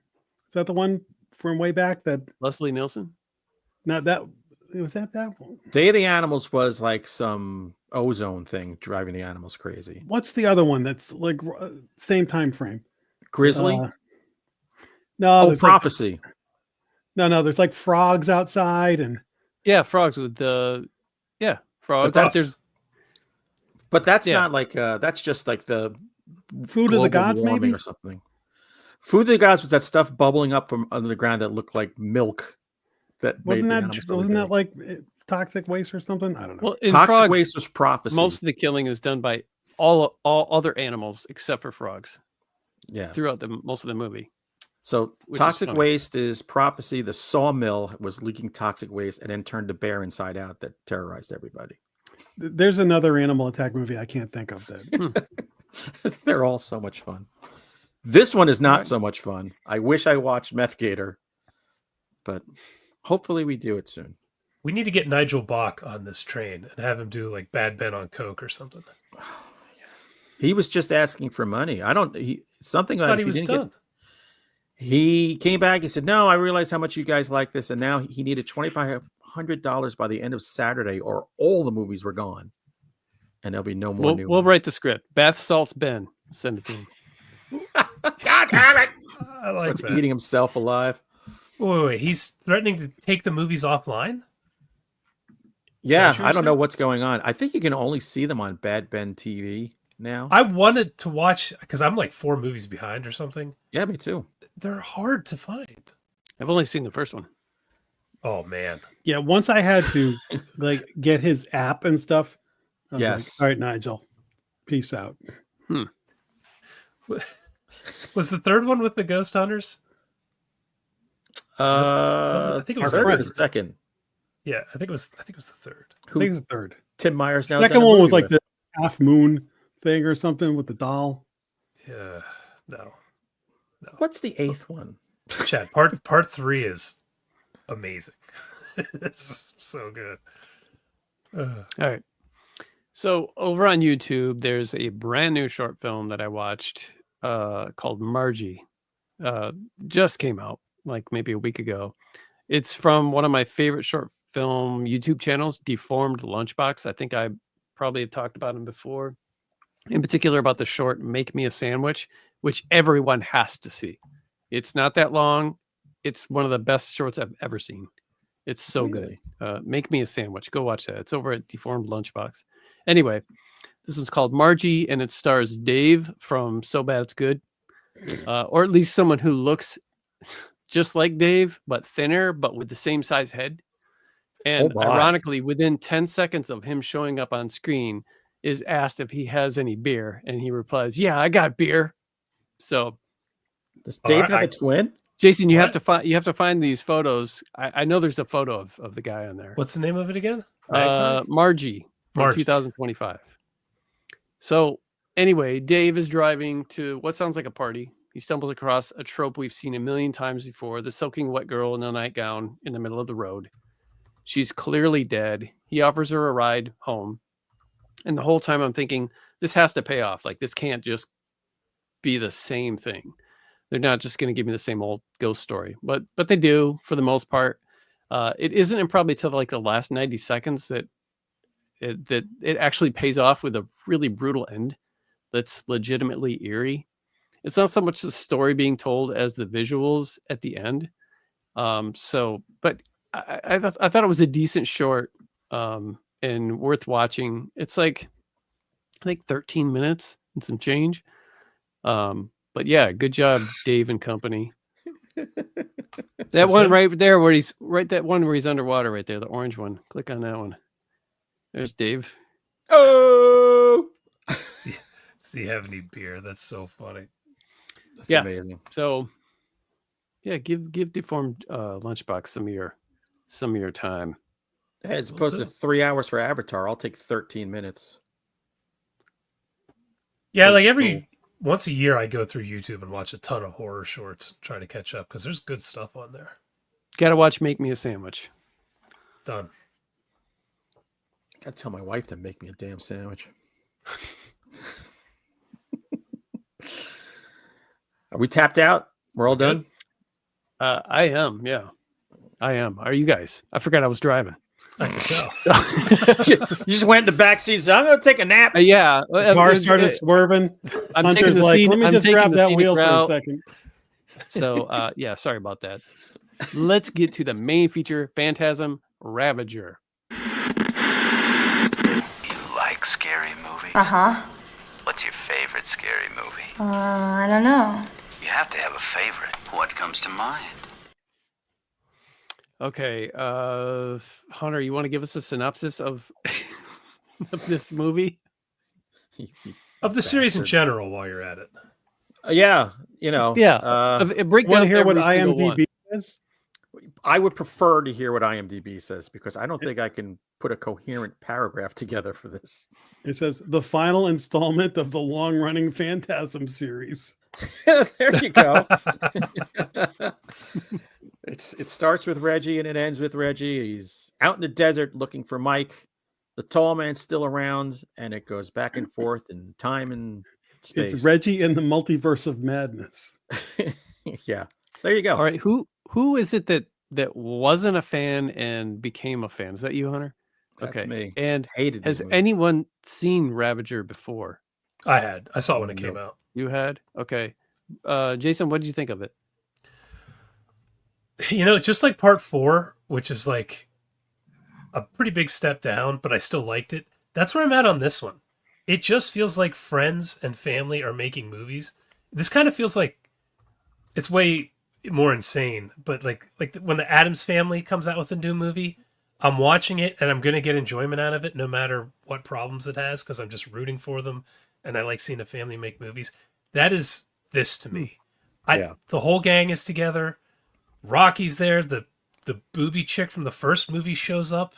Is that the one from way back? That Leslie Nielsen? Not that. Was that one? Day of the Animals was like some ozone thing driving the animals crazy. What's the other one that's like same time frame? Grizzly? No. Prophecy. No. There's like frogs outside and frogs with the frogs. But that's not like that's just like the Food of the Gods, maybe, or something. Food of the Gods was that stuff bubbling up from under the ground that looked like milk. Wasn't that like toxic waste or something? I don't know. Well, in toxic frogs, waste was prophecy. Most of the killing is done by all other animals except for frogs. Yeah, throughout most of the movie. So toxic waste is prophecy. The sawmill was leaking toxic waste and then turned the bear inside out that terrorized everybody. There's another animal attack movie I can't think of that. They're all so much fun. This one is not so much fun. I wish I watched Meth Gator, but hopefully we do it soon. We need to get Nigel Bach on this train and have him do like Bad Ben on Coke or something. He was just asking for money. I thought he was done. He came back and said, "No, I realize how much you guys like this, and now he needed $2,500 by the end of Saturday, or all the movies were gone, and there'll be no more new." We'll write the script. Bath salts Ben. Send it to him. God damn it! I like Starts eating himself alive. Wait! He's threatening to take the movies offline. Yeah, I don't know what's going on. I think you can only see them on Bad Ben TV now. I wanted to watch because I'm like 4 movies behind or something. Yeah, me too. They're hard to find. I've only seen the first one. Oh man. Yeah, once I had to like get his app and stuff. I was Yes. like, all right, Nigel. Peace out. Was the third one with the ghost hunters? I think it was the second. Yeah, I think it was the third. I think it was the third. Tim Myers. The second one was like the half moon thing or something with the doll. Yeah, no. What's the 8th one? Chad, part 3 is amazing. It's so good. All right. So over on YouTube, there's a brand new short film that I watched called Margie. Just came out like maybe a week ago. It's from one of my favorite short film YouTube channels, Deformed Lunchbox. I think I probably have talked about him before. In particular about the short Make Me a Sandwich, which everyone has to see. It's not that long. It's one of the best shorts I've ever seen. It's so good. Make Me a Sandwich. Go watch that. It's over at Deformed Lunchbox. Anyway, this one's called Margie, and it stars Dave from So Bad It's Good, or at least someone who looks just like Dave, but thinner, but with the same size head. And ironically, within 10 seconds of him showing up on screen, is asked if he has any beer, and he replies, "Yeah, I got beer." So, does Dave have a twin? Jason, you have to find these photos. I know there's a photo of the guy on there. What's the name of it again? Margie, from 2025. So anyway, Dave is driving to what sounds like a party. He stumbles across a trope we've seen a million times before: the soaking wet girl in a nightgown in the middle of the road. She's clearly dead. He offers her a ride home. And the whole time I'm thinking, this has to pay off. Like, this can't just be the same thing. They're not just going to give me the same old ghost story, but they do for the most part. It isn't probably till like the last 90 seconds that it actually pays off with a really brutal end that's legitimately eerie. It's not so much the story being told as the visuals at the end. But I thought it was a decent short, and worth watching. It's like I think 13 minutes and some change. But yeah, good job, Dave and company. That one right there where he's that one where he's underwater right there, the orange one. Click on that one. There's Dave. Oh, Does he have any beer? That's so funny. that's Yeah. amazing. So yeah, give Deformed Lunchbox some of your time. Hey, as opposed to 3 hours for Avatar, I'll take 13 minutes. Yeah, like Cool. once a year I go through YouTube and watch a ton of horror shorts, try to catch up because there's good stuff on there. Gotta watch Make Me a Sandwich. Done. Gotta tell my wife to make me a damn sandwich. Are we tapped out? We're all done? I am, yeah. I am. Are you guys? I forgot I was driving. I can tell. You just went in the back seat, so I'm going to take a nap. Yeah. The car started swerving. I'm Hunter's taking the like, scene- let me I'm just taking grab the that scenic wheel route. for a second. So, yeah, sorry about that. Let's get to the main feature, Phantasm Ravager. You like scary movies? Uh-huh. What's your favorite scary movie? I don't know. You have to have a favorite. What comes to mind? Okay, Hunter, you want to give us a synopsis of, of this movie? Of the series in general while you're at it. Yeah, you know. Yeah, break Want down to hear what every single one. IMDb says? I would prefer to hear what IMDb says because I don't think I can put a coherent paragraph together for this. It says the final installment of the long-running Phantasm series. There you go. It starts with Reggie and it ends with Reggie. He's out in the desert looking for Mike. The tall man's still around, and it goes back and forth in time and space. It's Reggie in the multiverse of madness. Yeah, there you go. All right, who is it that wasn't a fan and became a fan? Is that you, Hunter? That's Okay. me. And Hated has this movie. anyone seen Ravager before? I saw it when it came out. You had? Okay. Jason, what did you think of it? You know, just like part 4, which is like a pretty big step down, but I still liked it. That's where I'm at on this one. It just feels like friends and family are making movies. This kind of feels like it's way more insane, but like when the Addams Family comes out with a new movie, I'm watching it and I'm going to get enjoyment out of it no matter what problems it has because I'm just rooting for them and I like seeing a family make movies. That is this to me. The whole gang is together. Rocky's there. The booby chick from the first movie shows up.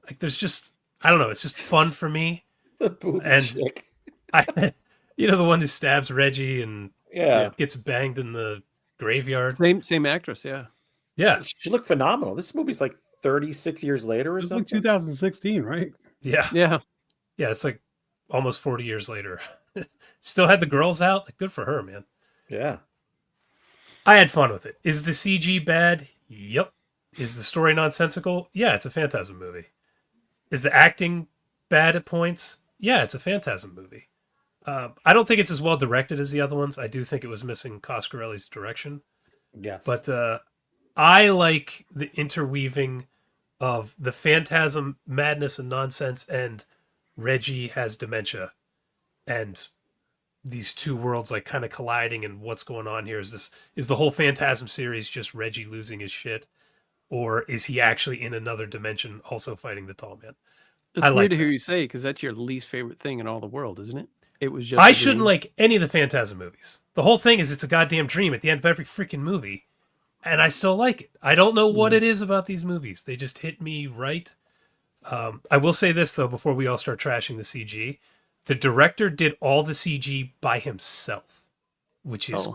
Like there's just, I don't know, it's just fun for me. The booby And chick. the one who stabs Reggie and Yeah. gets banged in the graveyard. Same actress, yeah. Yeah. She looked phenomenal. This movie's like 36 years later or It was like something. 2016, right? Yeah. Yeah. Yeah, it's like almost 40 years later. Still had the girls out. Like, good for her, man. Yeah. I had fun with it. Is the CG bad? Yep. Is the story nonsensical? Yeah, it's a Phantasm movie. Is the acting bad at points? Yeah, it's a Phantasm movie. I don't think it's as well directed as the other ones. I do think it was missing Coscarelli's direction. Yes. But I like the interweaving of the Phantasm madness and nonsense and Reggie has dementia and these two worlds like kind of colliding and what's going on here. Is the whole Phantasm series just Reggie losing his shit? Or is he actually in another dimension also fighting the tall man? It's weird to hear you say because that's your least favorite thing in all the world, isn't it? It was just I shouldn't like any of the Phantasm movies. The whole thing is it's a goddamn dream at the end of every freaking movie. And I still like it. I don't know what it is about these movies. They just hit me right. I will say this, though, before we all start trashing the CG. The director did all the CG by himself, which is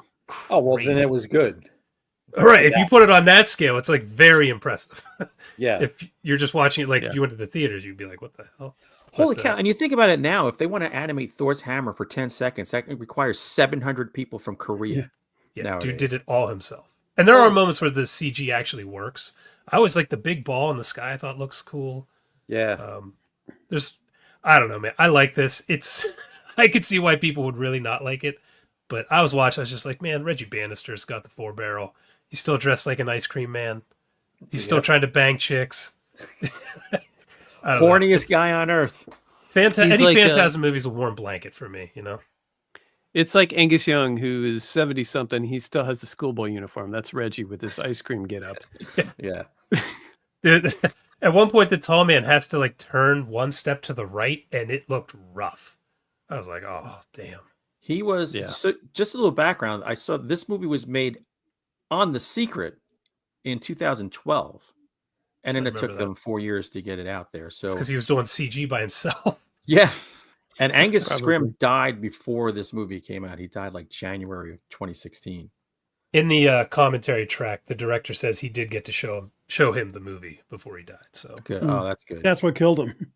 well, then it was good. All right, if you put it on that scale, it's like very impressive. Yeah. If you're just watching it, like if you went to the theaters, you'd be like, what the hell? Holy cow. And you think about it now, if they want to animate Thor's hammer for 10 seconds, that requires 700 people from Korea. Yeah, dude did it all himself. And there are moments where the CG actually works. I always like the big ball in the sky. I thought looks cool. Yeah. I don't know, man. I like this. I could see why people would really not like it. But I was watching, I was just like, man, Reggie Bannister's got the 4-barrel. He's still dressed like an ice cream man. He's still trying to bang chicks. Horniest guy on earth. Any like, Phantasm movie is a warm blanket for me, you know? It's like Angus Young, who is 70 something. He still has the schoolboy uniform. That's Reggie with this ice cream get up. Yeah. Dude, at one point, the tall man has to like turn one step to the right, and it looked rough. I was like, oh, damn. He was, so just a little background. I saw this movie was made on The Secret in 2012. And then it took them 4 years to get it out there. So because he was doing CG by himself. Yeah. And Angus Scrimm died before this movie came out. He died like January of 2016. In the commentary track, the director says he did get to show him the movie before he died. So good. Oh, that's good. That's what killed him.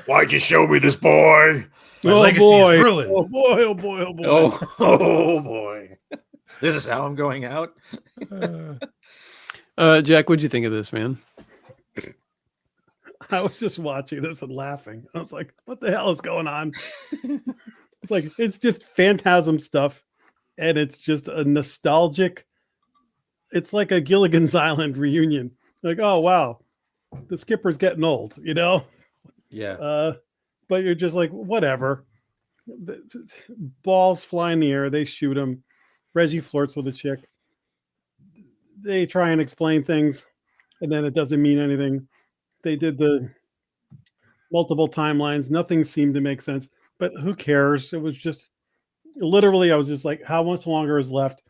Why'd you show me this boy? My legacy is ruined. Oh boy! Oh boy! Oh boy! Oh boy! This is how I'm going out. Jack, what'd you think of this, man? I was just watching this and laughing. I was like, "What the hell is going on?" It's just Phantasm stuff, and it's just a nostalgic. It's like a Gilligan's Island reunion. Like, oh wow, the skipper's getting old, you know? Yeah. But you're just like, whatever. Balls fly in the air. They shoot him. Reggie flirts with a chick. They try and explain things, and then it doesn't mean anything. They did the multiple timelines. Nothing seemed to make sense, but who cares? It was just literally, I was just like, how much longer is left?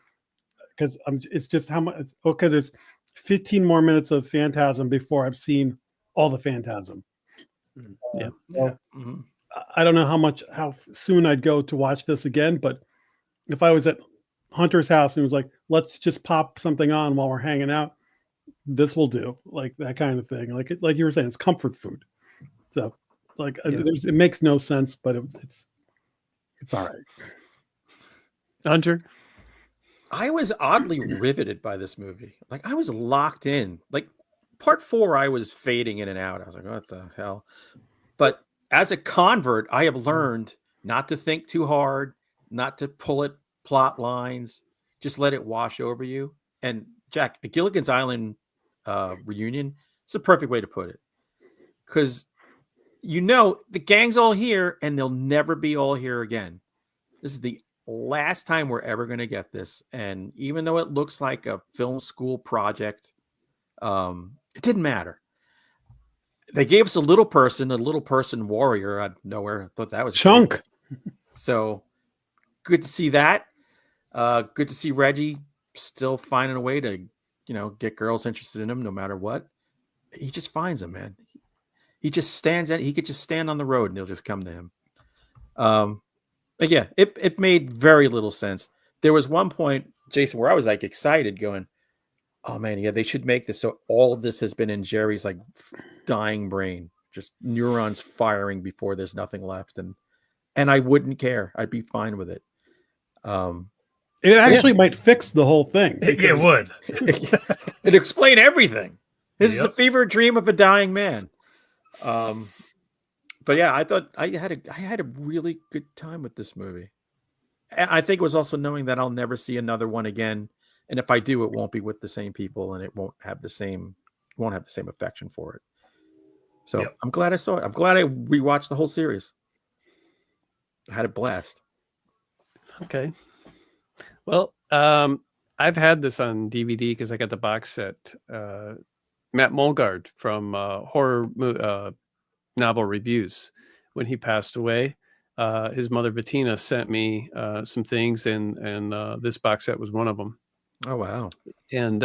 Because it's just how much. Okay, there's 15 more minutes of Phantasm before I've seen all the Phantasm. Yeah. I don't know how soon I'd go to watch this again, but if I was at Hunter's house and it was like, let's just pop something on while we're hanging out, this will do, like that kind of thing. Like you were saying, it's comfort food. So it makes no sense, but it's all right. Hunter? I was oddly riveted by this movie. Like I was locked in. Like part 4, I was fading in and out. I was like, what the hell? But as a convert, I have learned not to think too hard, not to pull at plot lines, just let it wash over you. And Jack, a Gilligan's Island reunion, it's the perfect way to put it. Because the gang's all here and they'll never be all here again. This is the last time we're ever going to get this. And even though it looks like a film school project, it didn't matter. They gave us a little person warrior out of nowhere. I thought that was Chunk. Great. So good to see that. Good to see Reggie still finding a way to, get girls interested in him no matter what. He just finds them, man. He just stands he could just stand on the road and they'll just come to him. But yeah, it made very little sense. There was one point, Jason, where I was like excited going, oh man, yeah, they should make this so all of this has been in Jerry's like dying brain, just neurons firing before there's nothing left. And I wouldn't care. I'd be fine with it. It actually might fix the whole thing. It would. It'd explain everything. This is the fever dream of a dying man. But yeah, I thought I had a really good time with this movie. And I think it was also knowing that I'll never see another one again. And if I do, it won't be with the same people and it won't have the same affection for it. So I'm glad I saw it. I'm glad I rewatched the whole series. I had a blast. Okay. Well, I've had this on DVD because I got the box set. Matt Mulgard from Horror Novel Reviews, when he passed away, his mother Bettina sent me some things, and this box set was one of them. Oh wow! And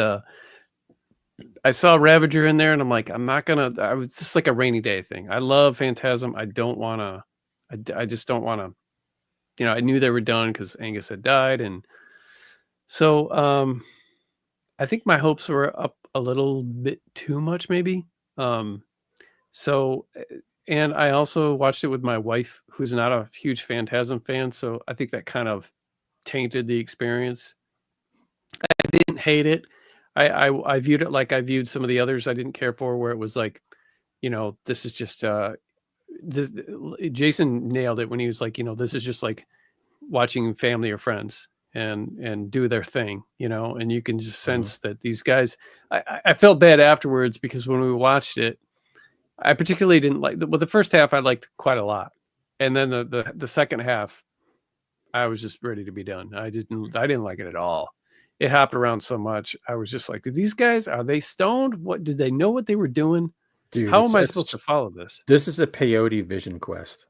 I saw Ravager in there, and I'm like, I was just like a rainy day thing. I love Phantasm. I don't want to. I just don't want to. I knew they were done because Angus had died, and so I think my hopes were up a little bit too much, maybe. So, and I also watched it with my wife, who's not a huge Phantasm fan. So I think that kind of tainted the experience. I didn't hate it. I viewed it like I viewed some of the others I didn't care for, where it was like, this is just, Jason nailed it when he was like, this is just like watching family or friends. and do their thing, you know, and you can just sense that these guys, I felt bad afterwards because when we watched it, I particularly didn't like the first half I liked quite a lot. And then the second half, I was just ready to be done. I didn't like it at all. It hopped around so much. I was just like, these guys, are they stoned? What did they know what they were doing? Dude, how am I supposed to follow this? This is a peyote vision quest.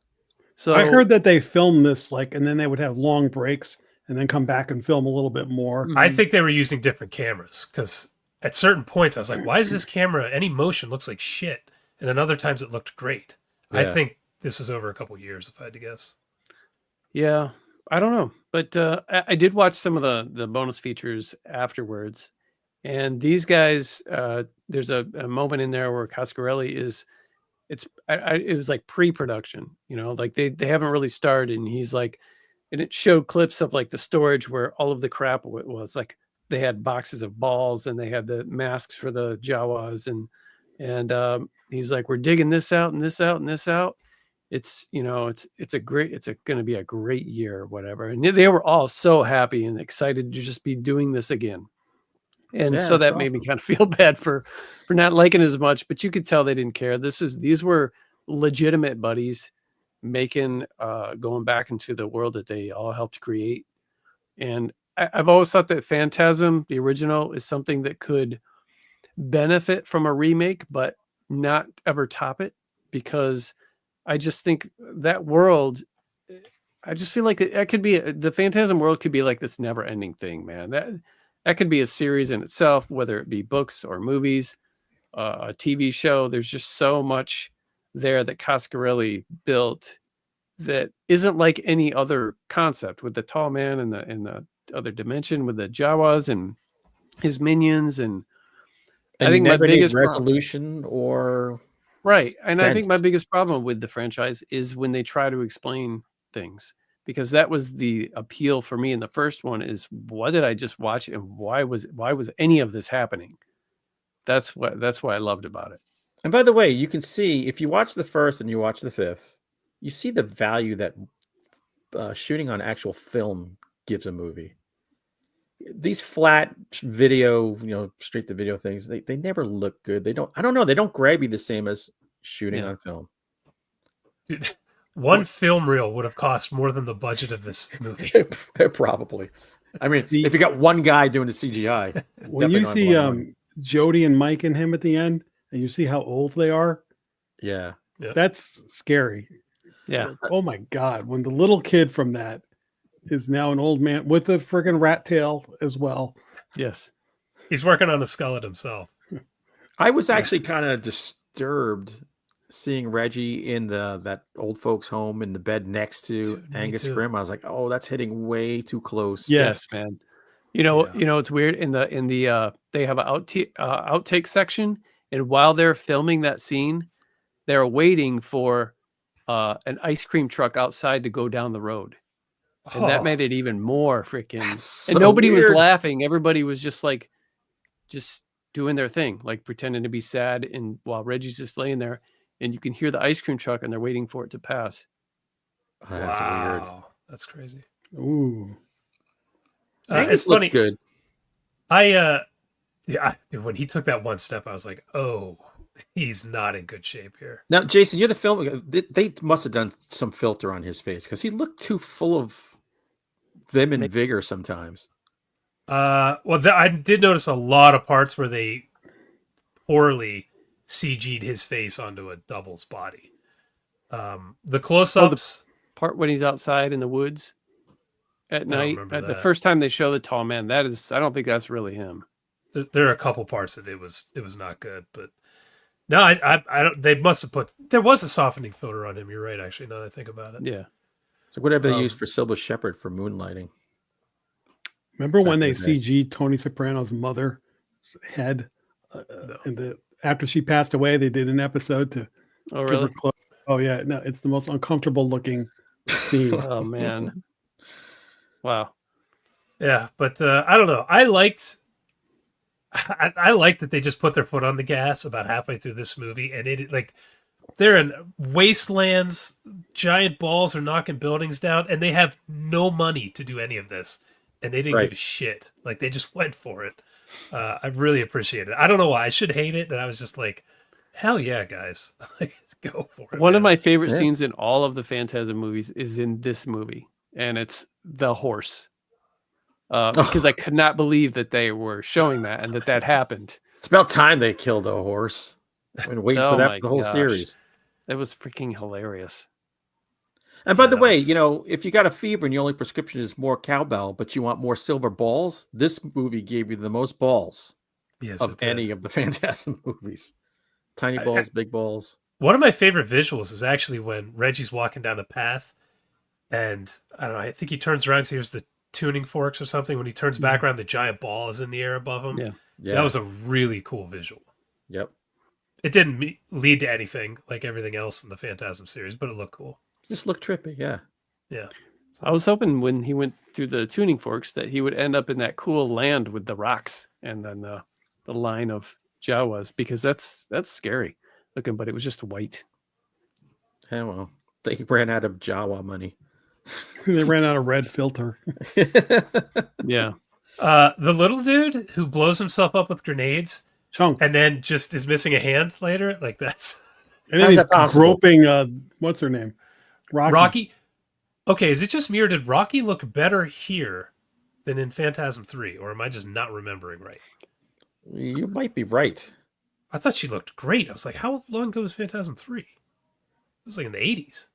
So I heard that they filmed this and then they would have long breaks and then come back and film a little bit more. I think they were using different cameras because at certain points I was like, why is this camera, any motion looks like shit? And then other times it looked great. Yeah. I think this was over a couple years, if I had to guess. Yeah, I don't know. But I did watch some of the bonus features afterwards. And these guys, there's a moment in there where Coscarelli it was like pre-production, you know, like they haven't really started. And he's like, and it showed clips of like the storage where all of the crap was. Like they had boxes of balls and they had the masks for the Jawas, and he's like, we're digging this out and this out and this out. It's, you know, it's going to be a great year or whatever. And they were all so happy and excited to just be doing this again. And so that made me kind of feel bad for not liking it as much, but you could tell they didn't care. These were legitimate buddies making, going back into the world that they all helped create. And I've always thought that Phantasm, the original, is something that could benefit from a remake, but not ever top it, because I just think that world, I just feel like it could be, the Phantasm world could be like this never ending thing, man. That could be a series in itself, whether it be books or movies, a TV show. There's just so much there that Coscarelli built that isn't like any other concept, with the tall man and the other dimension with the Jawas and his minions. And I think my biggest resolution or right. And I think my biggest problem with the franchise is when they try to explain things, because that was the appeal for me in the first one, is what did I just watch and why was any of this happening? That's what I loved about it. And by the way, you can see, if you watch the first and you watch the fifth, you see the value that shooting on actual film gives a movie. These flat video, you know, straight to video things, they never look good. They don't grab you the same as shooting on film. Dude, one film reel would have cost more than the budget of this movie. Probably. I mean, if you got one guy doing the CGI. When you see Jody and Mike and him at the end, and you see how old they are, yeah, that's scary. Yeah. Oh my God. When the little kid from that is now an old man with a friggin' rat tail as well. Yes. He's working on a skullet himself. I was actually kind of disturbed seeing Reggie in that old folks home in the bed next to Angus Scrimm. I was like, oh, that's hitting way too close. Yes, man. You know, it's weird in the they have an outtake section, and while they're filming that scene, they're waiting for an ice cream truck outside to go down the road. And that made it even more freaking. So and nobody weird. was laughing. Everybody was just doing their thing, like pretending to be sad. And while Reggie's just laying there, and you can hear the ice cream truck, and they're waiting for it to pass. That's weird. That's crazy. Ooh. It's funny. Good. When he took that one step, I was like, oh, he's not in good shape here. Now, Jason, you're the film. They must have done some filter on his face because he looked too full of vim and vigor sometimes. I did notice a lot of parts where they poorly CG'd his face onto a double's body. The close-ups, the part when he's outside in the woods at night, the first time they show the tall man, I don't think that's really him. There are a couple parts that it was not good, but no, I don't. They must have there was a softening filter on him. You're right, actually. Now that I think about it, yeah. So whatever they used for Sybil Shepherd for moonlighting. Remember when they CG'd Tony Soprano's mother's head, after she passed away, they did an episode to. Oh really? Give her oh yeah, no, it's the most uncomfortable looking scene. Oh man. Wow. Yeah, but I don't know. I liked that they just put their foot on the gas about halfway through this movie, and it like they're in wastelands, giant balls are knocking buildings down, and they have no money to do any of this. and they didn't give a shit. Like they just went for it. I really appreciate it. I don't know why I should hate it, and I was just like, hell yeah, guys, like go for it. One of man. my favorite scenes in all of the Phantasm movies is in this movie, and it's the horse. Because I could not believe that they were showing that and that happened. It's about time they killed a horse. I've been waiting for that the whole series. That was freaking hilarious. And by the way, you know, if you got a fever and your only prescription is more cowbell, but you want more silver balls, this movie gave you the most balls of any of the Phantasm movies. Tiny balls, big balls. One of my favorite visuals is actually when Reggie's walking down the path, and I don't know, I think he turns around because he hears the tuning forks or something. When he turns back around, the giant ball is in the air above him. Yeah. That was a really cool visual. Yep. It didn't lead to anything like everything else in the Phantasm series, but it looked cool. Just looked trippy, yeah. Yeah. I was hoping when he went through the tuning forks that he would end up in that cool land with the rocks and then the line of Jawas, because that's scary looking, but it was just white. Yeah, well, they ran out of Jawa money. They ran out of red filter. Yeah. The little dude who blows himself up with grenades Chunk. and then just is missing a hand later, like that's... And then he's groping, what's her name? Rocky. Okay, is it just me or did Rocky look better here than in Phantasm 3? Or am I just not remembering right? You might be right. I thought she looked great. I was like, how long ago was Phantasm 3? It was like in the 80s.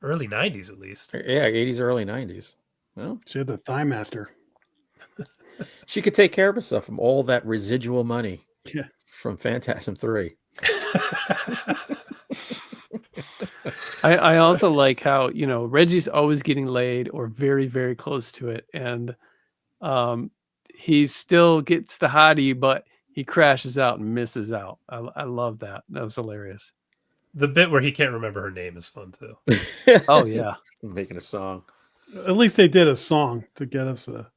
Early 90s, at least. Yeah, 80s, early 90s. Well, she had the Thigh Master. She could take care of herself from all that residual money from Phantasm 3. I also like how, you know, Reggie's always getting laid or very, very close to it. And he still gets the hottie, but he crashes out and misses out. I love that. That was hilarious. The bit where he can't remember her name is fun, too. Oh, yeah. Making a song. At least they did a song to get us a...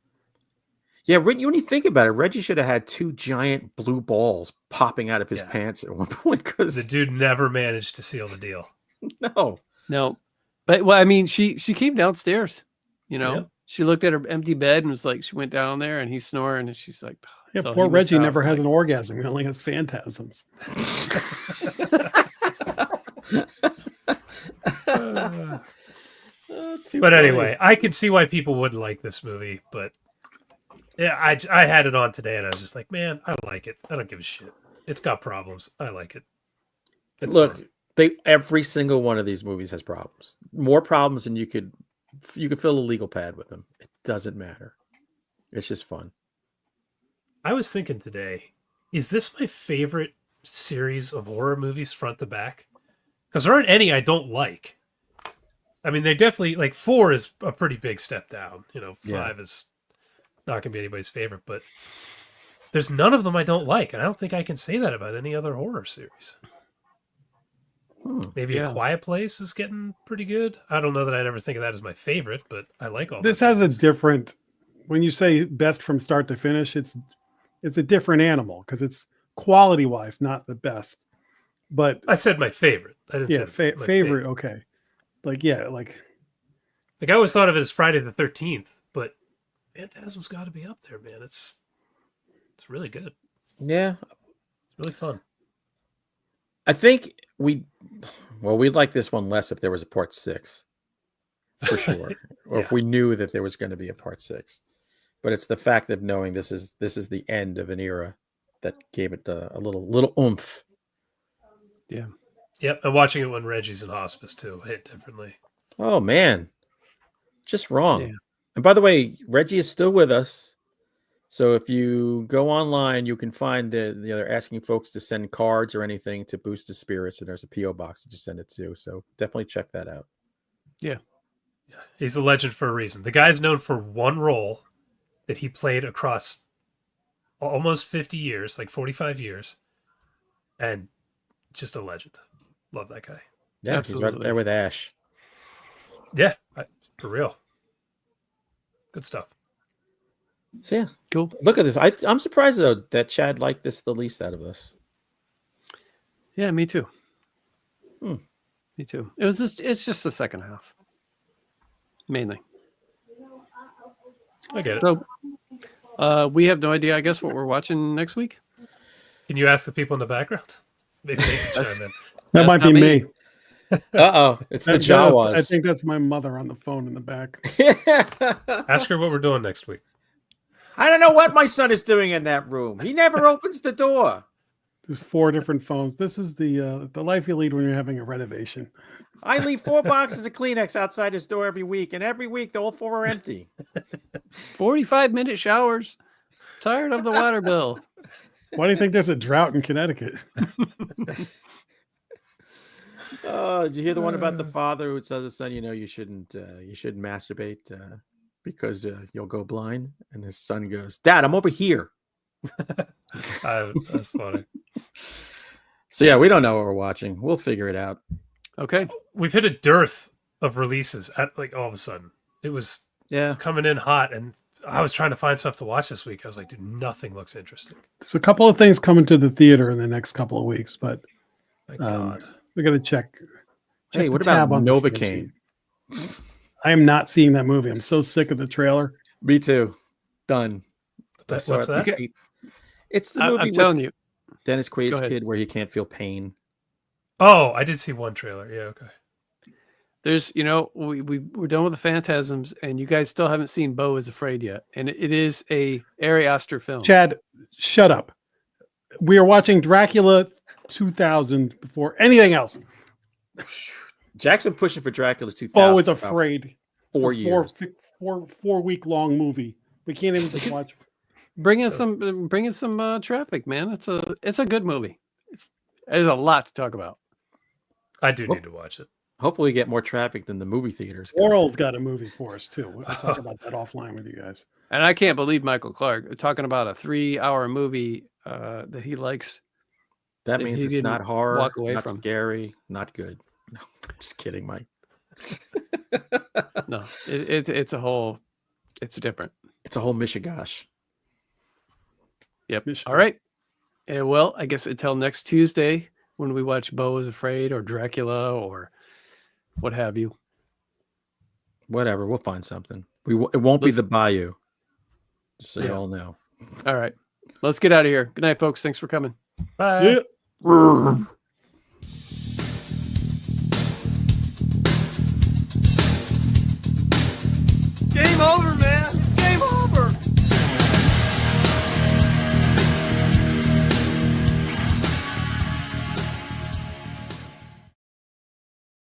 Yeah, when you think about it, Reggie should have had 2 giant blue balls popping out of his pants at one point. Because the dude never managed to seal the deal. No. But, well, I mean, she came downstairs, you know. Yep. She looked at her empty bed and was like, she went down there and he's snoring and she's like, yeah, so poor Reggie never has an orgasm. He only has phantasms. But anyway, I could see why people wouldn't like this movie, but yeah, I had it on today and I was just like, man, I like it. I don't give a shit. It's got problems. I like it. Look, every single one of these movies has problems. More problems than you could fill a legal pad with them. It doesn't matter. It's just fun. I was thinking today, is this my favorite series of horror movies front to back? Because there aren't any I don't like. I mean, they definitely, like, 4 is a pretty big step down. You know, 5 is not going to be anybody's favorite, but there's none of them I don't like. And I don't think I can say that about any other horror series. Maybe A Quiet Place is getting pretty good. I don't know that I'd ever think of that as my favorite, but I like all this has a different, when you say best from start to finish, it's a different animal because it's quality wise not the best. But I said my favorite. I didn't say my favorite. Okay, like I always thought of it as Friday the 13th, but Phantasm's got to be up there, man. It's really good. Yeah, it's really fun. I think we'd like this one less if there was a part 6, for sure, or if we knew that there was going to be a part 6. But it's the fact of knowing this is the end of an era that gave it a little oomph. Yeah. Yep. And watching it when Reggie's in hospice too hit differently. Oh man, just wrong. Yeah. And by the way, Reggie is still with us. So if you go online, you can find they're asking folks to send cards or anything to boost the spirits, and there's a P.O. box that you send it to. So definitely check that out. Yeah. He's a legend for a reason. The guy's known for one role that he played across almost 50 years, like 45 years, and just a legend. Love that guy. Yeah, absolutely. He's right there with Ash. Yeah, for real. Good stuff. So yeah, cool. Look at this. I'm surprised though that Chad liked this the least out of us. Yeah, me too. Me too. It's just the second half, mainly. I get it. So we have no idea, I guess, what we're watching next week. Can you ask the people in the background? Maybe they can chime in. That might be me. It's the Jawas. I think that's my mother on the phone in the back. Ask her what we're doing next week. I don't know what my son is doing in that room. He never opens the door. There's 4 different phones. This is the life you lead when you're having a renovation. I leave 4 boxes of Kleenex outside his door every week, and every week all 4 are empty. 45-minute showers. Tired of the water bill. Why do you think there's a drought in Connecticut? Did you hear the one about the father who tells his son, you shouldn't masturbate because you'll go blind? And his son goes, "Dad, I'm over here." That's funny. So yeah, we don't know what we're watching. We'll figure it out. Okay. We've hit a dearth of releases at all of a sudden. It was coming in hot, and I was trying to find stuff to watch this week. I was like, dude, nothing looks interesting. There's a couple of things coming to the theater in the next couple of weeks, but Thank God. we got to check. Hey, what about Novocaine? I am not seeing that movie. I'm so sick of the trailer. Me too. Done. What's that? It's the movie I'm telling you. Dennis Quaid's kid where he can't feel pain. Oh, I did see one trailer. Yeah, okay. There's, we're done with the Phantasms, and you guys still haven't seen Beau is Afraid yet. And it is a Ari Aster film. Chad, shut up. We are watching Dracula 2000 before anything else. Jack's been pushing for Dracula 2000. Beau is Afraid. 4 years. 4-week long movie. We can't even just watch. Bring in some traffic, man. It's a good movie. There's a lot to talk about. I do need to watch it. Hopefully we get more traffic than the movie theaters. Oral's got a movie for us too. We'll talk about that offline with you guys. And I can't believe Michael Clark talking about a 3-hour movie that he likes. That means it's not horror, walk away not from. Scary, not good. No, I'm just kidding, Mike. No, it's different. It's a whole mishigash. Yep. All right. Well, I guess until next Tuesday when we watch Beau is Afraid or Dracula or what have you. Whatever. We'll find something. It won't be the Bayou. Just so you all know. All right. Let's get out of here. Good night, folks. Thanks for coming. Bye. Yeah.